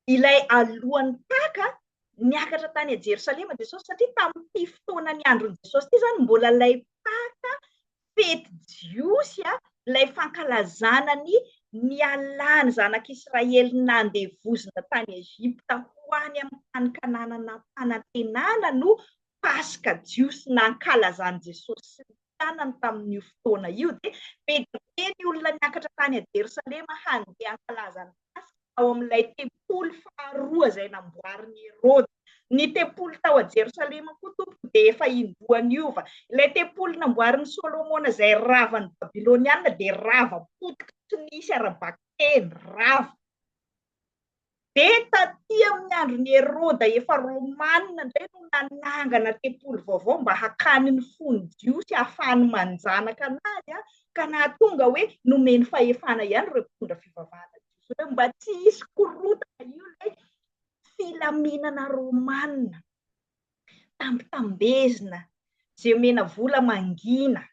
Ilay alohan'ny Paka niakatra tany a Jerosalema Jesosy satria tamin'ity fotoana ny andron'i Jesosy ity zany mbola ilay Paka fety jiosy ilay fankalazana ny alany zanak'Israely nandevozina tany Ezipta ho any amin'ny tany Kanana fanantenana no Pasika jiosy nankalazan'i Jesosy sy ny tanany tamin'io fotoana io dia be ny olona niakatra tany a Jerosalema handeha hankalaza ny Pasika ao amin'ilay tempoly faharoa izay namboarin'i Herody. Ny tempoly tao a Jerosalema koa tompoko dia efa indroan'io fa ilay tempoly namboarin'i Solomona izay ravan'ny Babiloniana dia rava potika tsy nisy ara-bakeny rava. Dia taty amin'ny andron'ny Herody efa Romanina indray no nanangana tempoly vaovao mba hakany ny fony jiosy ahafahany manjanaka anazy ka nahatonga hoe nomeny fahefana ihany ireo mpitondra fivavahana jiosy mba tsy hisy korotana io ilay filaminana Romanina tambezina izay mena vola mangina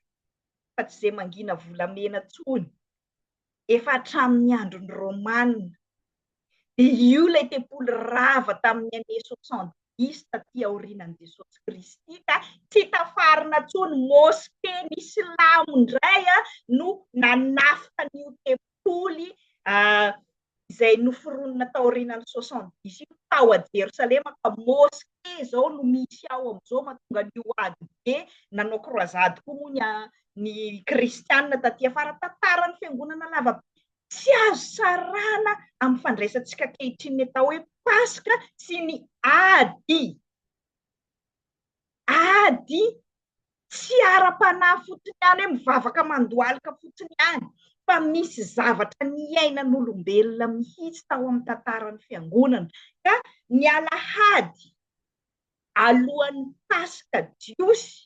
fa tsy izay mangina vola mena tsony efa hatramin'ny andron'ny Romanina io ilay tempoly rava tamin'ny année 70 taty aorianan'i Jesosy Kristy ka tsy tafarina tsony mosquée-ny silamo indray no nanafika an'io tempoly izay noforonina tao aorianan'ny 70 io tao a Jerosalema ka mosquée zao no misy ao am'izao mahatonga an'io ady be nanao croisade koa moa ny kristianina taty afara tantaran'ny fiangonana lava tsy azo sarana amin'ny fandraisantsika ankehitriny ny atao hoe paska sy ny ady tsy ara-panahy fotsiny ihany hoe mivavaka mandoalika fotsiny ihany fa misy zavatra niainan'olombelona mihitsy tao amin'ny tantaran'ny fiangonana ka ny alahady alohan'ny paska jiosy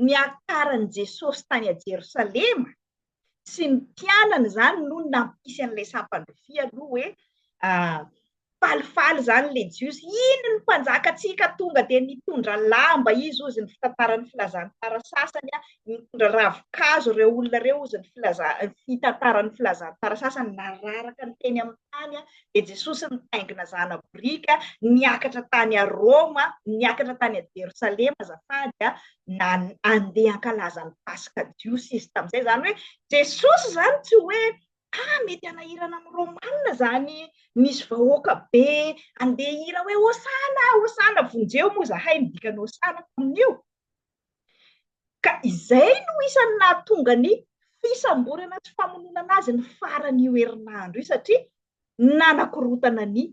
ny akaran'i Jesosy tany a Jerosalema sy ny mpianany zany no nampisy an'ilay sampandrofia aloha hoe falifaly zany le jiosy ino ny mpanjakatsika tonga dia nitondra lamba izy ozy ny fitantaran'ny filazantara sasany nitondra ravin-kazo ireo olona ireo ozy ny fitantaran'ny filazantara sasany nararaka ny teny amin'ny tany dia Jesosy nitaingina zana-borika niakatra tany a Roma niakatra tany a Jerosalema azafady andeha ankalaza ny paska jiosy izy tamin'izay zany hoe Jesosy zany tsy hoe mety anahirana amin'ny romanina zany misy vahoaka be andeha hira hoe hosana vonjeo moa zahay midikany hosana tamin'io ka izay no isany nahatonga ny fisamborana sy famononana azy ny faran'io herinandro io satria nanakorotana ny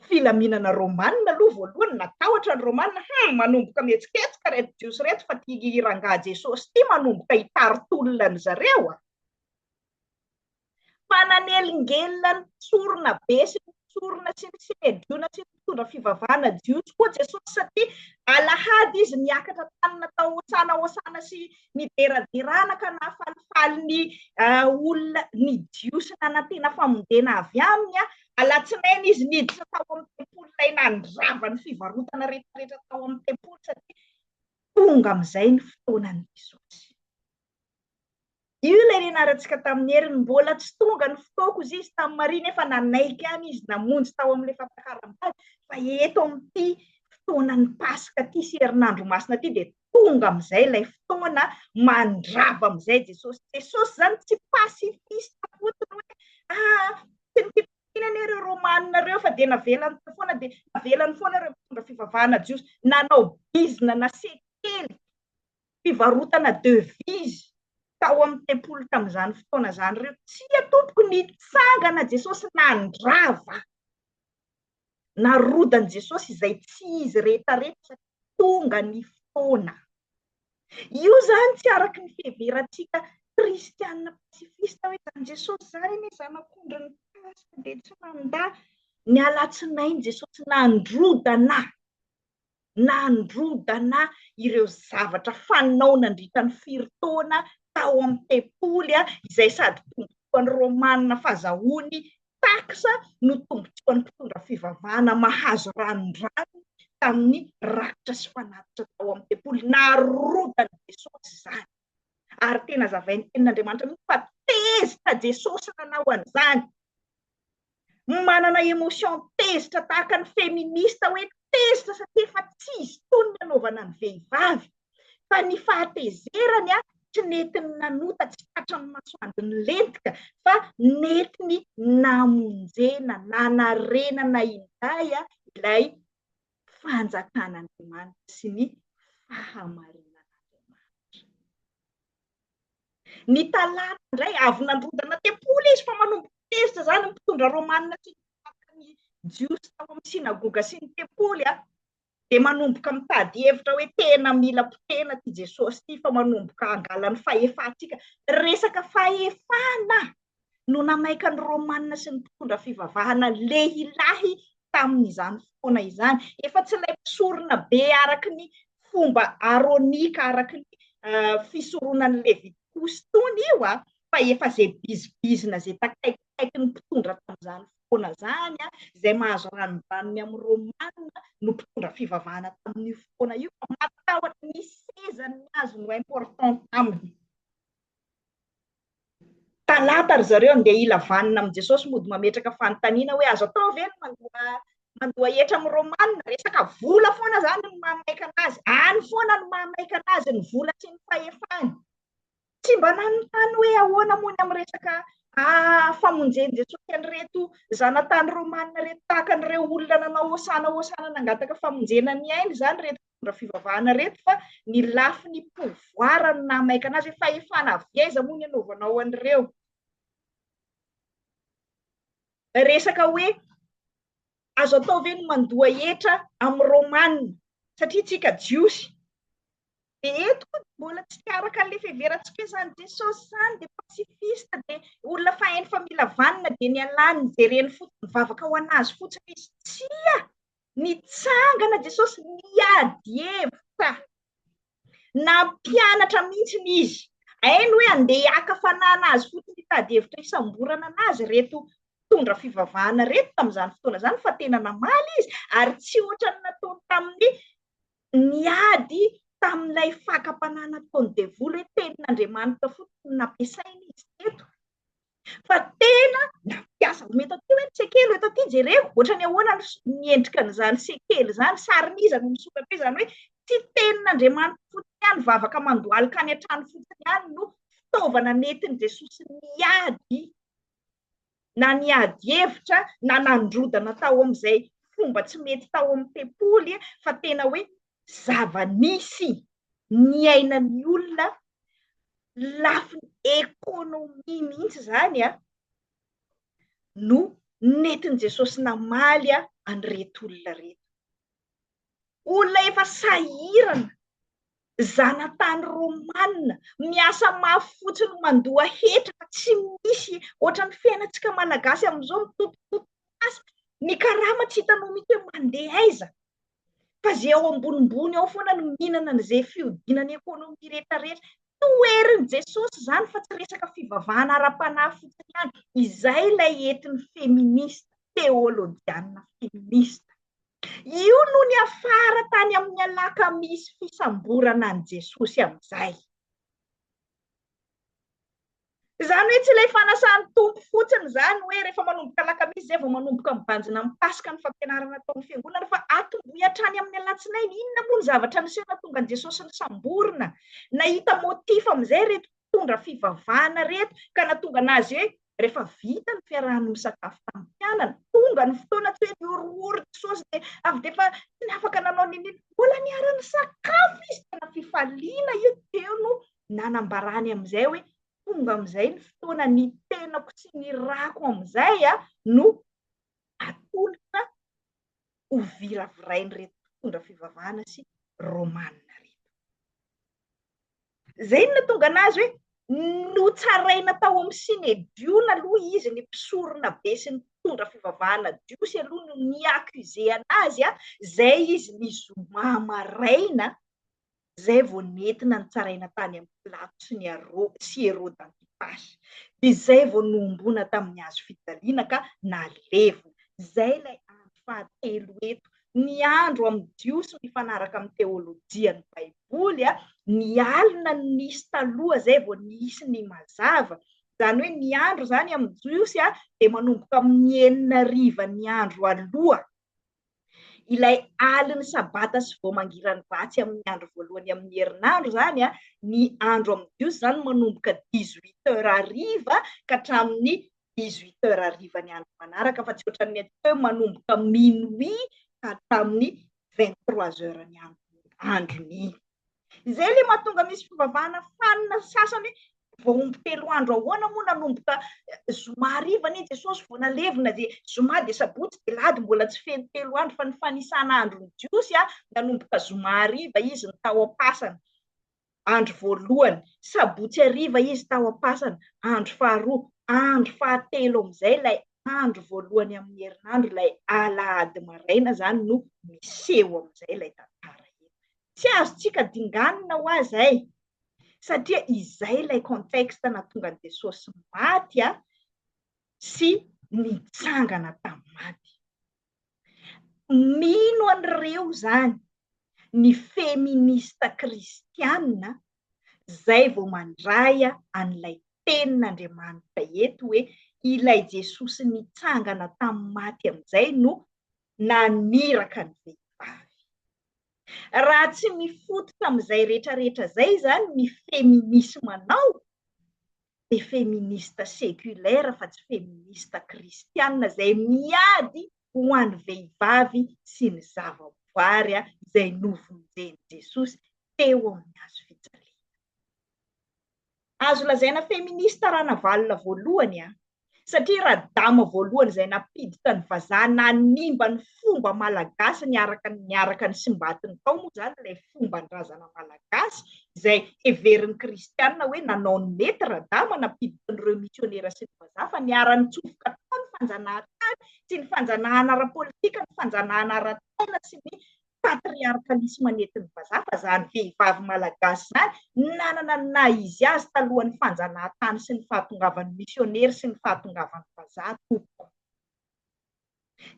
filaminana romanina aloha voalohany natahotra ny romanina manomboka mihetsiketsika reto jiosy reto fa tia rangahy Jesosy ty manomboka hitarotolona ny zareo fa nanelingelina ny tsorona be sy ny tsorona sy ny sinedriona sy ny mpitondra fivavahana jiosy koa Jesosy satria alahady izy niakatra tany natao hosana sy nideraderana ka nahafalifaly ny olona ny jiosy nanantena famondena avy aminy alatsinainy izy niditra tao amin'ny tempoly ilay nandrava ny fivarotana rehetrarehetra tao amin'ny tempoly satria tonga amin'izay ny fotoanan'ny Jesosy. Io ilay nianarantsika tamin'ny heriny mbola tsy tonga ny fotoako izy tamin'ny Maria nefa nanaiky any izy namonjy tao amin'ilay fampakaram-bady fa eto amin'ity fotoanan'ny paska ty sy herinandro masina ty dia tonga amin'izay ilay fotoana mandrava amin'izay Jesosy. Jesosy zany tsy pasifista fotsiny hoe tinany ireo romanina ireo fa dia navelany foana ireo mpitondra fivavahana jiosy nanao bizina na sekely fivarotana devise tao amin'ny tempoly tamin'izany fotoana zany ireo tsy atompoko nitsangana Jesosy nandrava narodan Jesosy izay tsy izy rehetrarehetra tonga ny fotoana io zany tsy araky ny fiheverantsika kristianina pasifista hoe zany Jesosy zany ny zanak'ondry ny paska dia tsy manda ny alatsinainy Jesosy nandrodana ireo zavatra fanao nandritra ny firy-taona tao amin'ny tempoly izay sady tombotsoan'ny romanina fahazahony taksa no tombotsoan'ny mpitondra fivavahana mahazo ranondrano tamin'ny rakitra sy fanatitra tao amin'ny tempoly narodana Jesosy zany ary tena zavain'ny tenin'Andriamanitra fa tezitra Jesosy nanao an'izany manana emotion tezitra tahaka ny feminista hoe tezitra satria efa tsy izy tony nanaovana ny vehivavy fa ny fahatezerany tsy netiny nanota tsy tratrany masoandro ny lentika fa netiny namonjena nanarenana indray ilay fanjakan'Andriamanitra sy ny fahamarinan'Andriamanitra. Ny talata indray avy nandrodana tempoly izy fa manomboka tezitra zany mpitondra romanina sy ny jiosy tao amin'ny sinagoga sy ny tempoly dia manomboka mitady hevitra hoe tena mila potena ty Jesosy ty fa manomboka angalany fahefantsika resaka fahefana no namaika ny romanina sy ny mpitondra fivavahana lehilahy tamin'izany fotoana izany efa tsy ilay mpisorona be araky ny fomba aronika araky ny fisoronan'ny levitikosy tony io fa efa zay bizibizina zay takaikaiky ny mpitondra tamin'izany fotoana zany izay mahazo ranondranony amin'ny romanina no mpitondra fivavahana tamin'io fotoana io fa matahotra ny sezany azo no important aminy talata ry zareo andeha ilavanina amin'ny Jesosy mody mametraka fanontaniana hoe azo atao ve mandoa hetra amin'ny Romanina, resaka vola foana zany no mahamaika anazy, any foana no mahamaika anazy ny vola sy ny fahefany. Tsy mba nanontany hoe ahoana moa ny amin'ny resaka famonjeny Jesosy an'ireto zanatany Romanina reto, tahaka an'ireo olona nanao hosana nangataka famonjena ny ainy zany reto mpitondra fivavahana reto, fa ny lafiny pouvoir no nahamaika anazy, fahefana avy aiza moa ny anaovanao an'ireo. Resaka hoe azo atao ve ny mandoa hetra amin'ny Romanina satria tsika jiosy eto mbola tsy miaraka an'ilay fiheverantsika izany Jesosy zany dia pasifista dia olona fahainy fa mila vanina dia ny alany jereny fotsiny mivavaka ho anazy fotsiny izy. Tsia nitsangana Jesosy niady hevitra na mpianatra mihitsiny izy, hainy hoe andeha hiaka fanana azy fotsiny hitady hevitra hisamborana anazy reto mpitondra fivavahana reto tamin'izany fotoana zany, fa tena namaly izy ary tsy ohatra ny nataony tamin'ny niady tamin'ilay fakam-panana taony devoly hoe tenin'Andriamanitra fotsiny nampiasainy izy teto, fa tena nampiasa mety aty hoe sekely eto aty jereo ohatrany ahoana miendrika n'izany sekely zany, sarimiza no misokatra izany hoe tsy tenin'Andriamanitra fotsiny ihany vavaka mandoalika any an-trano fotsiny ihany no fitaovana nentin'i Jesosy niady na niady hevitra na nandrodana tao amin'izay fomba tsy mety tao amin'ny tempoly, fa tena hoe zava-nisy ny ainan'ny olona lafiny ekônomia mihitsy zany no nentin'i Jesosy namaly an'ireto olona reto. Olona efa sahirana, zanatany Romanina, miasa mafy fotsiny mandoa hetra fa tsy misy ohatran'ny fiainantsika malagasy amin'izao mitotototo asa, ny karama tsy hitanao mihitsy hoe mandeha aiza, fa zay ao ambonimbony ao foana no mihinana an'izay fiodinany ekônomia rehetrarehetra. Toerin'i Jesosy zany fa tsy resaka fivavahana ara-panahy fotsiny ihany. Izay ilay entin'ny feminista, teolojiana feminista. Io no ny afara tany amin'ny alaka misy fisamborana an' Jesosy amin'izay. Izany hoe tsy ilay fanasany tompo fotsiny zany hoe rehefa manomboka alakamisy zay vao manomboka mibanjina mipasika ny fampianarana ataon'ny fiangonana, fa atombohy hatrany amin'ny alatsinainy. Inona moa ny zavatra niseho nahatonga an'i Jesosy nisamborina? Nahita motifa amin'izay reto mpitondra fivavahana reto ka nahatonga anazy hoe rehefa vita ny fiarahany misakafo tamin'ny mpianana, tonga ny fotoana tsy hoe niorooro Jesosy dia avy dia fa tsy afaka nanao nini, mbola niara-ny sakafo izy, tena fifaliana io teo no nanambarany amin'izay hoe tonga amin'izay ny fotoana ny tenako sy ny rako amin'izay no atolotra ho viravirain'ireto mpitondra fivavahana sy Romanina reto. Zay no nahatonga anazy hoe notsaraina tao amin'ny Sinediona aloha izy, ny mpisorona be sy ny mpitondra fivavahana jiosy aloha no niakize anazy, zay izy nizoma maraina, zay vao nentina nitsaraina tany amin'ny Pilato sy Herôdy Antipasy. Izay vao nombona tamin'ny hazo fijaliana ka nalevona. Zay ilay andro fahatelo eto. Ny andro amin'ny jiosy mifanaraka amin'ny teolojia ny Baiboly, ny alina nisy taloha zay vao nisy ny mazava. Zany hoe ny andro zany amin'ny jiosy dia manomboka amin'ny 9 ny andro aloha. Ilay aliny sabata sy vao mangirany vatsy amin'ny andro voalohany amin'ny herinandro zany, ny andro amin'ny jiosy zany manomboka 18h hariva ka hatramin'ny 18h hariva ny andro manaraka, fa tsy ohatran'ny atao hoe manomboka minuit ka hatramin'ny 23h ny androny. Izay ilay mahatonga misy fivavahana fanina sasany vao omby 3 andro ahoana moa nanomboka zoma hariva ny Jesosy vao nalevona, dia zoma dia sabotsy dia lahady mbola tsy feno 3 andro, fa ny fanisana andro ny jiosy nanomboka zoma hariva izy ny tao am-pasana, andro voalohany, sabotsy hariva izy tao am-pasana, andro faharoa, andro fahatelo amin'izay ilay andro voalohany amin'ny herinandro, ilay alahady maraina zany no miseho amin'izay ilay tantara. Tsy azontsika dinganina ho azy satria izay ilay konteksta nahatonga an'i Jesosy maty sy nitsangana tamin'ny maty. Mino an'ireo zany ny feminista kristianina zay vao mandray an'ilay tenin'Andriamanitra eto hoe ilay Jesosy nitsangana tamin'ny maty amin'izay no naniraka ny vehivavy. Raha tsy mifototra amin'izay rehetrarehetra izay zany ny feminismanao, dia feminista séculaire fa tsy feminista kristianina izay miady ho an'ny vehivavy sy ny zavaboary izay novonjeny Jesosy teo amin'ny hazo fijaliana. Azo lazaina feminista raha navalona voalohany satria radama voalohany izay napiditra ny vazaha nanimba ny fomba malagasy niaraka ny simbatiny tao moa zany ilay fomban-drazana malagasy izay heverin'ny kristianina hoe nanao ny mety radama napiditra n'ireo misionera sy ny vazaha fa niara-ny tsofoka tao ny fanjanahantany sy ny fanjanahana ara-politika, ny fanjanahana ara-taina sy ny patriarkalisme nentin'ny vazaha fa zany vehivavy malagasy zany nanana na izy azy talohan'ny fanjanahantany sy ny fahatongavan'ny misionery sy ny fahatongavan'ny vazaha tompoko.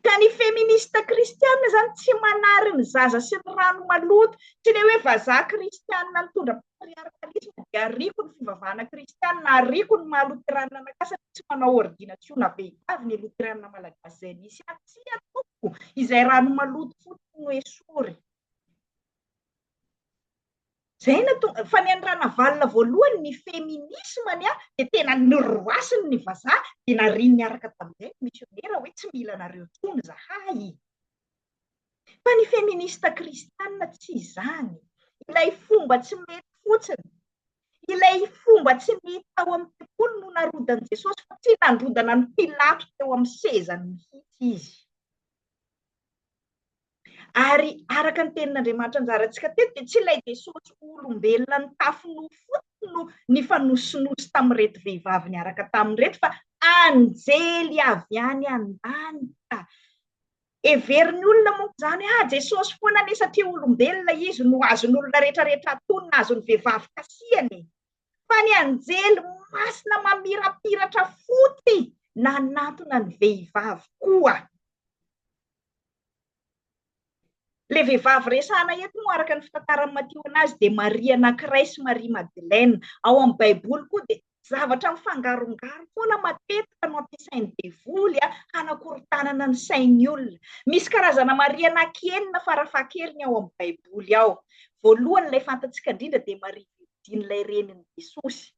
Ka ny feminista kristianina zany tsy manary ny zaza sy ny rano maloto, tsy le hoe vazaha kristianina nitondra patriarkalisme dia ariko ny fivavahana kristianina, ariko ny maha-luteranina malagasy tsy manao ordinatsiona vehivavy ny luteranina malagasy izay nisy atsy atoko izay rano maloto fotsiny no esory. Zay fa ny raha navalona voalohany ny feminismany dia tena niroasiny ny vazaha dia nariany niaraka tamin'izay misionera hoe tsy mila nareo tsony zahay. Fa ny feminista kristianina tsy izany. Ilay fomba tsy mety fotsiny, ilay fomba tsy mety tao amin'ny pepolo no narodan'i Jesosy fa tsy nandrodana ny Pilato teo amin'ny sezany mihitsy izy. Ary araka ny tenin'Andriamanitra anjarantsika teto dia tsy ilay Jesosy olombelona ny tafiny fotsiny no nifanosinoso tamin'ireto vehivavy niaraka tamin'ireto fa anjely avy any an-danitra. Heverin'ny olona moa zany Jesosy foana anie satria olombelona izy no azon'olona rehetrarehetra atonina azon'ny vehivavy kasiany. Fa ny anjely masina mamirapiratra foty nanatona ny vehivavy koa. Le vehivavy resahana eto moa araka ny fitantaran'ny Mateo anazy dia Maria anankiray sy Maria Madeleine. Ao amin'ny Baiboly koa dia zavatra mifangarongaro foana matetika no ampiasain'ny devoly hanakorontanana ny sain'ny olona. Misy karazana Maria anankienina farafahakeliny ao amin'ny Baiboly ao. Voalohany ilay fantatsika indrindra dia Maria Virgine ilay renin'i Jesosy.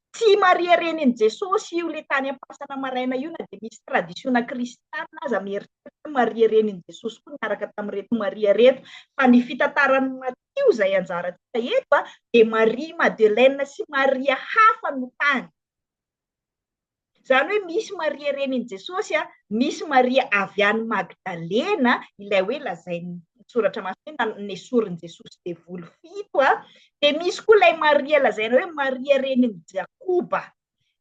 Tsy Maria renin'i Jesosy io le tany am-pasana maraina io na dia misy tradisiona kristianina aza mieritreritry Maria renin'i Jesosy koa niaraka tamin'ireto Maria reto. Fa ny fitantaran'ny Mateo izay anjarantsika eto dia Maria Madeleine sy Maria hafa no tany. Zany hoe misy Maria renin'i Jesosy misy Maria avy any Magdalena ilay hoe lazain'ny soratra masina nesorin'i Jesosy devoly 7 dia misy koa ilay Maria lazaina hoe Maria renin'i Jakoba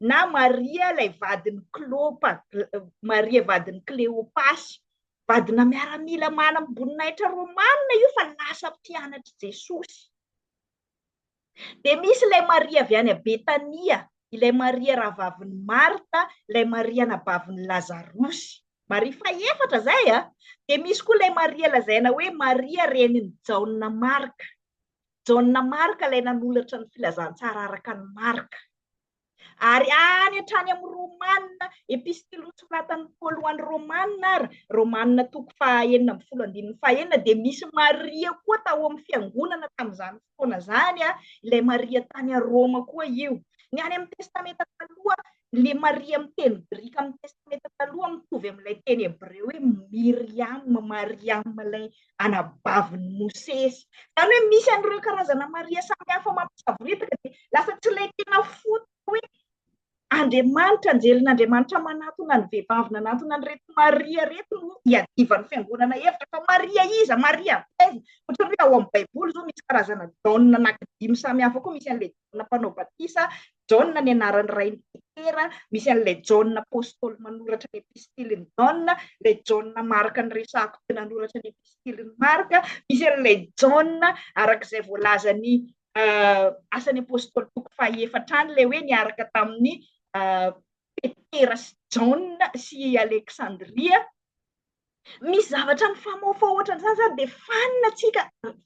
na Maria ilay vadin'ny Klopa, Maria vadin'ny Kleopasy, vadina miaramila manam-boninahitra romanina io fa lasa mpianatra Jesosy. Dia misy ilay Maria avy any Betania, ilay Maria ravavin'ny Marta, ilay Maria nabavin'ny Lazarosy. Maria faefatra zay dia misy koa ilay Maria lazaina hoe Maria renin'i Jaona Marka. Jaona Marka ilay nanolatra ny filazantsara araka ny Marka. Ary any hatrany amin'ny Romanina, epistily nosoratan'ny Paoly ho an'ny Romanina, Romanina toko 9:19 dia misy Maria koa tao amin'ny fiangonana tamin'izany fotoana zany ilay Maria tany a Roma koa io. Ny any amin'ny testamenta taloha le Maria miteny grika amin'ny testamenta taloha mitovy amin'ilay teny hebreo hoe Miriam, Mariam ilay anabavin'ny Mosesy. Zany hoe misy an'ireo karazana Maria samihafa mampisavoritra dia lasa tsy ilay tena fototra hoe Andriamanitra, anjelin'Andriamanitra manatona ny vehivavy nanatona an'ireto Maria reto no hiadivan'ny fiangonana hevitra fa Maria iza, Maria taiza. Ohatrany hoe ao amin'ny Baiboly zao misy karazana Jaona anankidimy samihafa koa, misy an'ilay Jaona mpanao batisa, Jaona ny anaran'ny rainy Petera, misy an'ilay Jaona apôstôly manoratra ny epistiliny Jaona, ilay Jaona Marka ny resahako tena nanoratra ny epistiliny Marka, misy an'ilay Jaona arak'izay voalazany asan'ny apôstôly toko 4 ilay hoe niaraka tamin'ny Petera sy Jaona sy Alexandria. Misy zavatra mifamofa ohatran'izany zany dia fanina tsika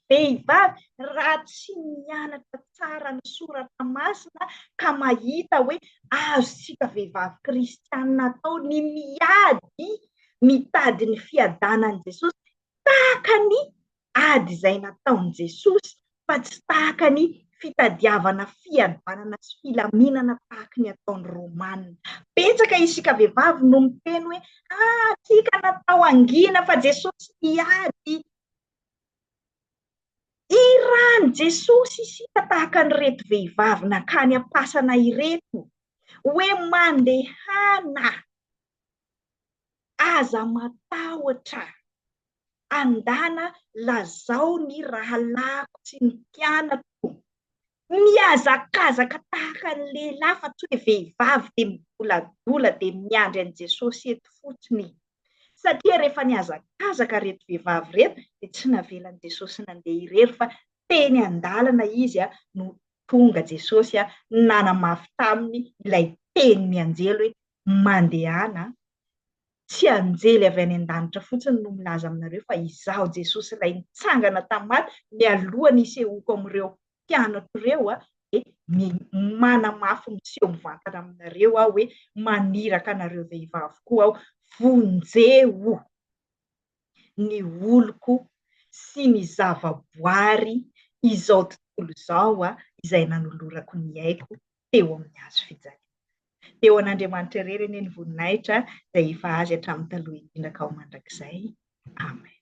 vehivavy raha tsy mianatra tsara ny soratra masina ka mahita hoe azontsika vehivavy kristianina atao ny miady mitady ny fiadanan'i Jesosy tahaka ny ady izay nataon'i Jesosy fa tsy tahaka ny fitadiavana fiadanana sy filaminana tahaka ny ataon'ny Romanina. Betsaka isika vehivavy no miteny hoe tsika natao angina fa Jesosy niady. Irany Jesosy isika tahaka ny reto vehivavy nakany am-pasana ireto hoe mandehana aza matahotra andana lazao ny rahalako sy ny mpianako miazakazaka tahaka ny lehilahy fa tsy hoe vehivavy dia miboladola dia miandry an'i Jesosy eto fotsiny. Satria rehefa niazakazaka reto vehivavy reto dia tsy navelan'i Jesosy nandeha irery fa teny an-dalana izy no tonga Jesosy nanamafy taminy ilay teny mianjely hoe mandehana. Tsy anjely avy any an-danitra fotsiny no milaza aminareo fa izaho Jesosy ilay nitsangana tamaty mialoha nisehoako amin'ireo mpianatra ireo dia manamafy miseho mivantana aminareo aho hoe maniraka anareo vehivavy koa aho vonjeo ny oloko sy ny zavaboary izao tontolo izao izay nanolorako ny aiko teo amin'ny hazo fijaliana. Teo an'Andriamanitra irery anie ny voninahitra izay efa azy hatramin'ny taloha indrindra ka ho mandrakizay. Amen.